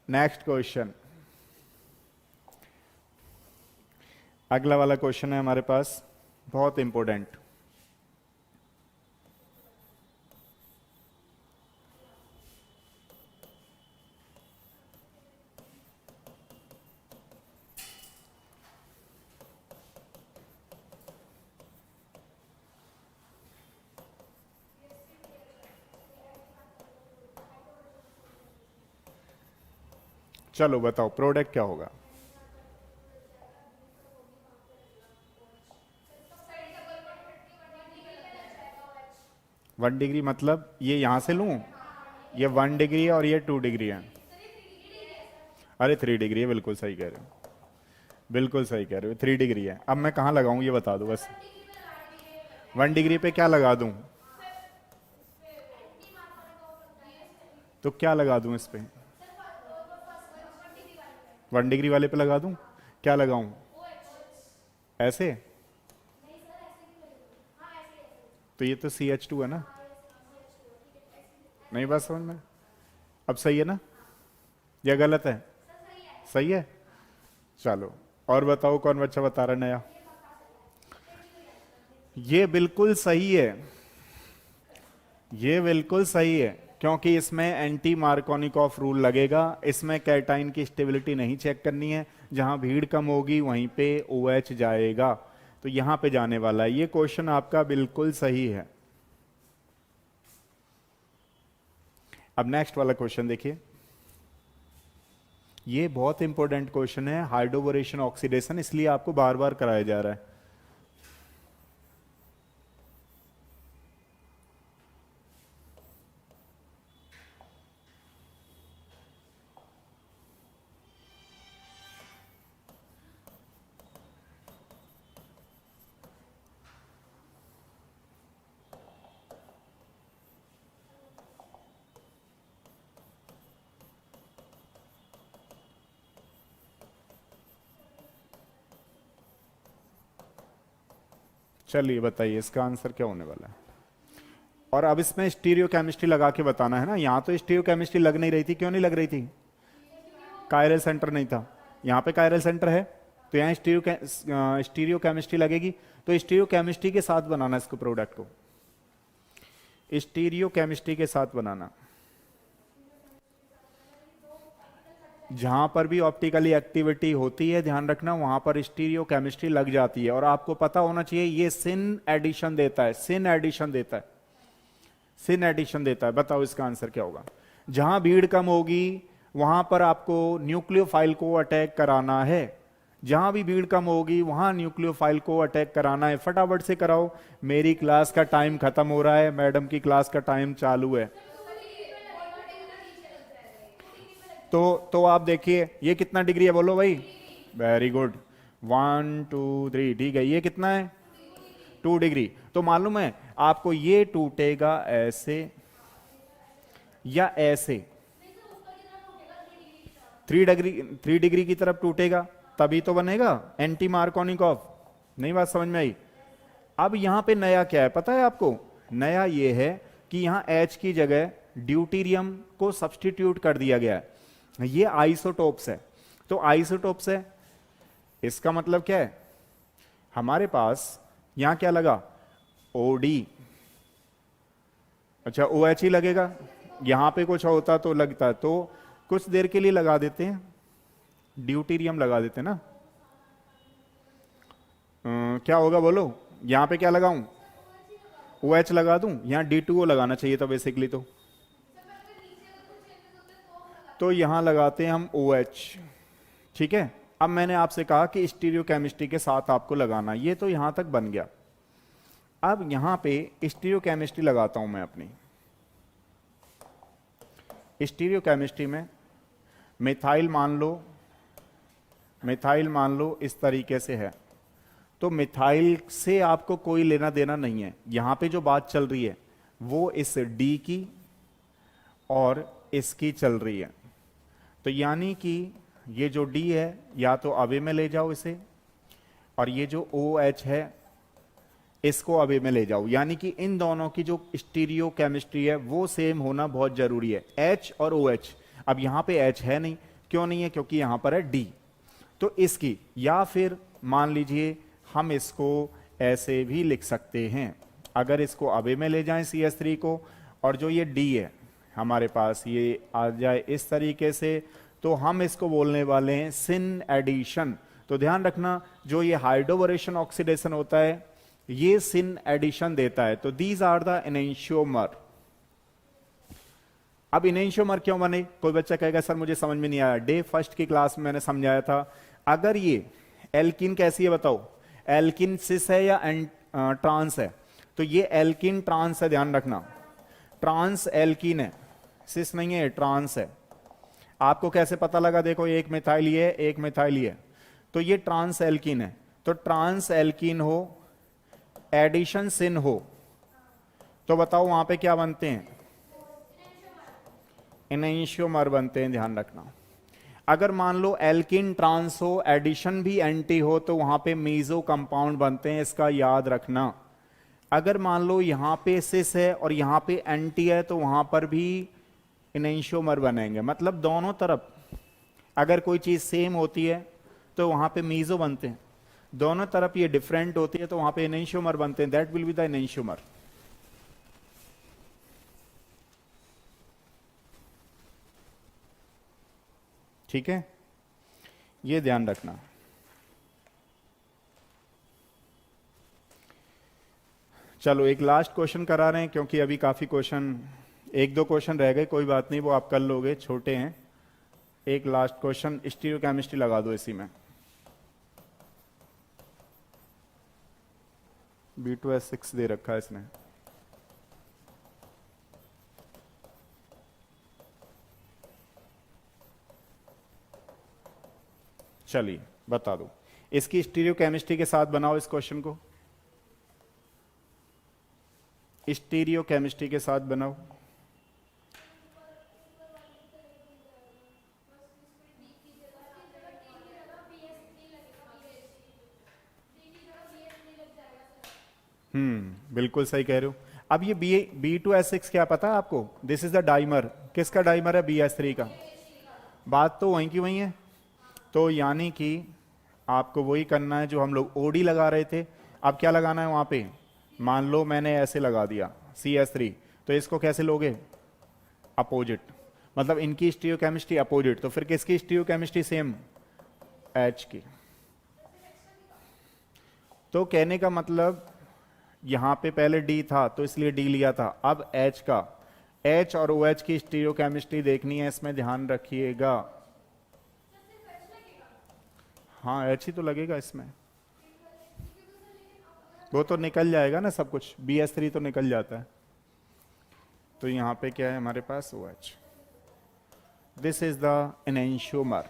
नेक्स्ट क्वेश्चन, अगला वाला क्वेश्चन है हमारे पास बहुत इंपॉर्टेंट। चलो बताओ प्रोडक्ट क्या होगा। वन डिग्री मतलब ये यहां से लूं, ये 1 डिग्री है और ये 2 डिग्री है। अरे 3 डिग्री है, बिल्कुल सही कह रहे हो, बिल्कुल सही कह रहे हो, 3 डिग्री है। अब मैं कहां लगाऊं ये बता दो बस, 1 डिग्री पे क्या लगा दूं, तो क्या लगा दूं इस पे, 1 डिग्री वाले पे लगा दूं, क्या लगाऊं, ऐसे, तो ये तो CH2 है ना, नहीं बात समझ में, अब सही है ना या गलत है, सही है। चलो और बताओ कौन बच्चा बता रहा है नया। ये बिल्कुल सही है, ये बिल्कुल सही है, क्योंकि इसमें एंटी मार्कोनिकॉफ रूल लगेगा। इसमें कैटाइन की स्टेबिलिटी नहीं चेक करनी है, जहां भीड़ कम होगी वहीं पे OH जाएगा, तो यहां पे जाने वाला है। ये क्वेश्चन आपका बिल्कुल सही है। अब नेक्स्ट वाला क्वेश्चन देखिए, ये बहुत इंपॉर्टेंट क्वेश्चन है, हाइड्रोबोरेशन ऑक्सीडेशन, इसलिए आपको बार बार कराया जा रहा है। चलिए बताइए इसका आंसर क्या होने वाला है। और अब इसमें स्टीरियो केमिस्ट्री लगा के बताना है ना। यहां तो स्टीरियो केमिस्ट्री लग नहीं रही थी, क्यों नहीं लग रही थी? कायरल सेंटर नहीं था, यहां पे कायरल सेंटर है, तो यहां स्टीरियो केमिस्ट्री लगेगी। तो स्टीरियो केमिस्ट्री के साथ बनाना इसको, प्रोडक्ट को स्टीरियो केमिस्ट्री के साथ बनाना। जहां पर भी ऑप्टिकली एक्टिविटी होती है, ध्यान रखना वहां पर स्टीरियो केमिस्ट्री लग जाती है। और आपको पता होना चाहिए ये सिन एडिशन देता है, सिन एडिशन देता है, सिन एडिशन देता है। बताओ इसका आंसर क्या होगा? जहां भीड़ कम होगी वहां पर आपको न्यूक्लियोफाइल को अटैक कराना है, जहां भी भीड़ कम होगी वहां न्यूक्लियोफाइल को अटैक कराना है। फटाफट से कराओ, मेरी क्लास का टाइम खत्म हो रहा है, मैडम की क्लास का टाइम चालू है। तो आप देखिए ये कितना डिग्री है, बोलो भाई। वेरी गुड, 1 2 3, ठीक है। ये कितना है? 2 डिग्री। तो मालूम है आपको ये टूटेगा ऐसे या ऐसे? 3 डिग्री की तरफ टूटेगा तभी तो बनेगा एंटी मार्कोनिकॉफ। नहीं बात समझ में आई? अब यहां पे नया क्या है पता है आपको? नया ये है कि यहां H की जगह ड्यूटीरियम को सब्सटीट्यूट कर दिया गया है। ये आइसोटोप्स है, तो आइसोटोप्स है, इसका मतलब क्या है? हमारे पास यहां क्या लगा? OD, अच्छा OH ही लगेगा। यहां पे कुछ होता तो लगता, तो कुछ देर के लिए लगा देते हैं, ड्यूटीरियम लगा देते हैं ना। क्या होगा बोलो? यहां पे क्या लगाऊं? OH लगा दूं, यहां D2O लगाना चाहिए था बेसिकली। तो यहां लगाते हैं हम OH, ठीक है। अब मैंने आपसे कहा कि स्टीरियो केमिस्ट्री के साथ आपको लगाना, ये तो यहां तक बन गया। अब यहां पे स्टीरियो केमिस्ट्री लगाता हूं मैं अपनी। स्टीरियो केमिस्ट्री में मिथाइल मान लो, मिथाइल मान लो इस तरीके से है, तो मिथाइल से आपको कोई लेना देना नहीं है। यहां पे जो बात चल रही है वो इस D की और इसकी चल रही है। तो यानी कि ये जो D है या तो अवे में ले जाओ इसे, और ये जो OH है इसको अवे में ले जाओ। यानी कि इन दोनों की जो स्टीरियो केमिस्ट्री है वो सेम होना बहुत जरूरी है, H और OH। अब यहां पे H है नहीं, क्यों नहीं है? क्योंकि यहां पर है D। तो इसकी, या फिर मान लीजिए हम इसको ऐसे भी लिख सकते हैं, अगर इसको अवे में ले जाएं CH3 को, और जो ये D है हमारे पास ये आ जाए इस तरीके से, तो हम इसको बोलने वाले हैं सिन एडिशन। तो ध्यान रखना जो ये हाइड्रोबोरेशन ऑक्सीडेशन होता है ये सिन एडिशन देता है। तो दीज आर द इनेंशियोमर। अब इनेंशियोमर क्यों बने? कोई बच्चा कहेगा सर मुझे समझ में नहीं आया, डे फर्स्ट की क्लास में मैंने समझाया था। अगर ये एल्किन कैसी है बताओ? एल्किन सिस है या ट्रांस है? तो ये एल्किन ट्रांस है, ध्यान रखना, ट्रांस एल्किन है, सिस नहीं है, ट्रांस है। आपको कैसे पता लगा? देखो एक मिथाइल ये है, एक मिथाइल ये है, तो ये ट्रांस एल्किन है। तो ट्रांस एल्किन हो, एडिशन सिन हो, तो बताओ वहां पे क्या बनते हैं? इनेंशियोमर बनते हैं, ध्यान रखना। अगर मान लो एल्किन ट्रांस हो, एडिशन भी एंटी हो, तो वहां पे मीजो कंपाउंड बनते हैं, इसका याद रखना। अगर मान लो यहां पे सिस है और यहां पे एंटी है, तो वहां पर भी इनेंशियोमर बनेंगे। मतलब दोनों तरफ अगर कोई चीज सेम होती है तो वहां पे मीजो बनते हैं, दोनों तरफ ये डिफरेंट होती है तो वहां पे एनेंशियोमर बनते हैं, that will be the enantiomer. ठीक है, ये ध्यान रखना। चलो एक लास्ट क्वेश्चन करा रहे हैं क्योंकि अभी काफी क्वेश्चन, एक दो क्वेश्चन रह गए, कोई बात नहीं, वो आप कर लोगे, छोटे हैं। एक लास्ट क्वेश्चन, स्टीरियोकेमिस्ट्री लगा दो इसी में। B2S6 दे रखा है इसने। चलिए बता दो, इसकी स्टीरियोकेमिस्ट्री के साथ बनाओ इस क्वेश्चन को, स्टीरियोकेमिस्ट्री के साथ बनाओ। बिल्कुल सही कह रहे हो। अब ये B2S6 क्या पता है आपको, दिस इज द डाइमर, किसका डाइमर है, BH3 का। बात तो वहीं की वहीं है, तो यानी कि आपको वही करना है जो हम लोग OD लगा रहे थे। अब क्या लगाना है वहां पे, मान लो मैंने ऐसे लगा दिया CH3, तो इसको कैसे लोगे, अपोजिट, मतलब इनकी स्टीरियोकेमिस्ट्री अपोजिट, तो फिर किसकी स्टीरियोकेमिस्ट्री सेम, H की। तो कहने का मतलब यहां पे पहले D था तो इसलिए D लिया था, अब H का, H और OH की स्टीरियोकेमिस्ट्री देखनी है, इसमें ध्यान रखिएगा। हाँ H ही तो लगेगा इसमें, वो तो निकल जाएगा ना सब कुछ, BH3 तो निकल जाता है। तो यहां पे क्या है हमारे पास, OH, this is the enantiomer.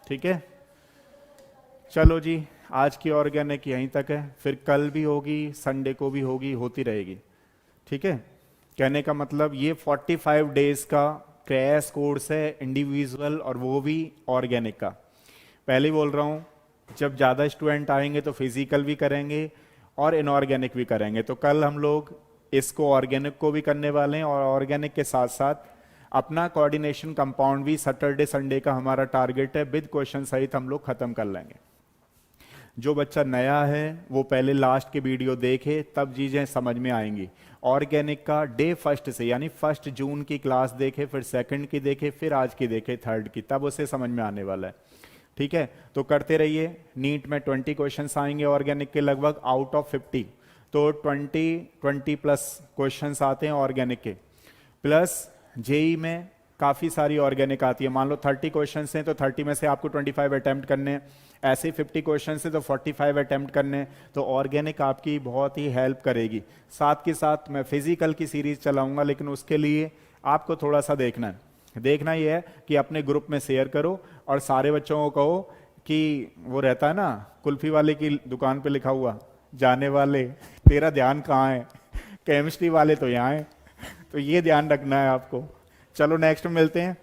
ठीक है, चलो जी, आज की ऑर्गेनिक यहीं तक है, फिर कल भी होगी, संडे को भी होगी, होती रहेगी। ठीक है, कहने का मतलब ये 45 डेज का क्रैश कोर्स है, इंडिविजुअल और वो भी ऑर्गेनिक का। पहले ही बोल रहा हूं, जब ज़्यादा स्टूडेंट आएंगे तो फिजिकल भी करेंगे और इनऑर्गेनिक भी करेंगे। तो कल हम लोग इसको ऑर्गेनिक को भी करने वाले हैं और ऑर्गेनिक के साथ साथ अपना कोऑर्डिनेशन कंपाउंड भी सैटरडे संडे का हमारा टारगेट है, विद क्वेश्चन सहित हम लोग खत्म कर लेंगे। जो बच्चा नया है वो पहले लास्ट के वीडियो देखे, तब चीजें समझ में आएंगी। ऑर्गेनिक का डे फर्स्ट से, यानी 1 जून की क्लास देखे, फिर सेकंड की देखे, फिर आज की देखे, थर्ड की, तब उसे समझ में आने वाला है। ठीक है, तो करते रहिए। नीट में 20 क्वेश्चंस आएंगे ऑर्गेनिक के, लगभग आउट ऑफ 50, तो 20 प्लस क्वेश्चंस आते हैं ऑर्गेनिक के। प्लस जेई में काफी सारी ऑर्गेनिक आती है, मान लो 30 क्वेश्चंस हैं तो 30 में से आपको 25 अटेम्प्ट करने हैं, ऐसे 50 क्वेश्चन से तो 45 अटेम्प्ट करने। तो ऑर्गेनिक आपकी बहुत ही हेल्प करेगी। साथ के साथ मैं फिजिकल की सीरीज चलाऊंगा, लेकिन उसके लिए आपको थोड़ा सा देखना ये है कि अपने ग्रुप में शेयर करो और सारे बच्चों को कहो कि वो रहता है ना कुल्फी वाले की दुकान पे लिखा हुआ, जाने वाले तेरा ध्यान कहाँ है, केमिस्ट्री वाले तो यहाँ है। तो ये ध्यान रखना है आपको। चलो नेक्स्ट में मिलते हैं।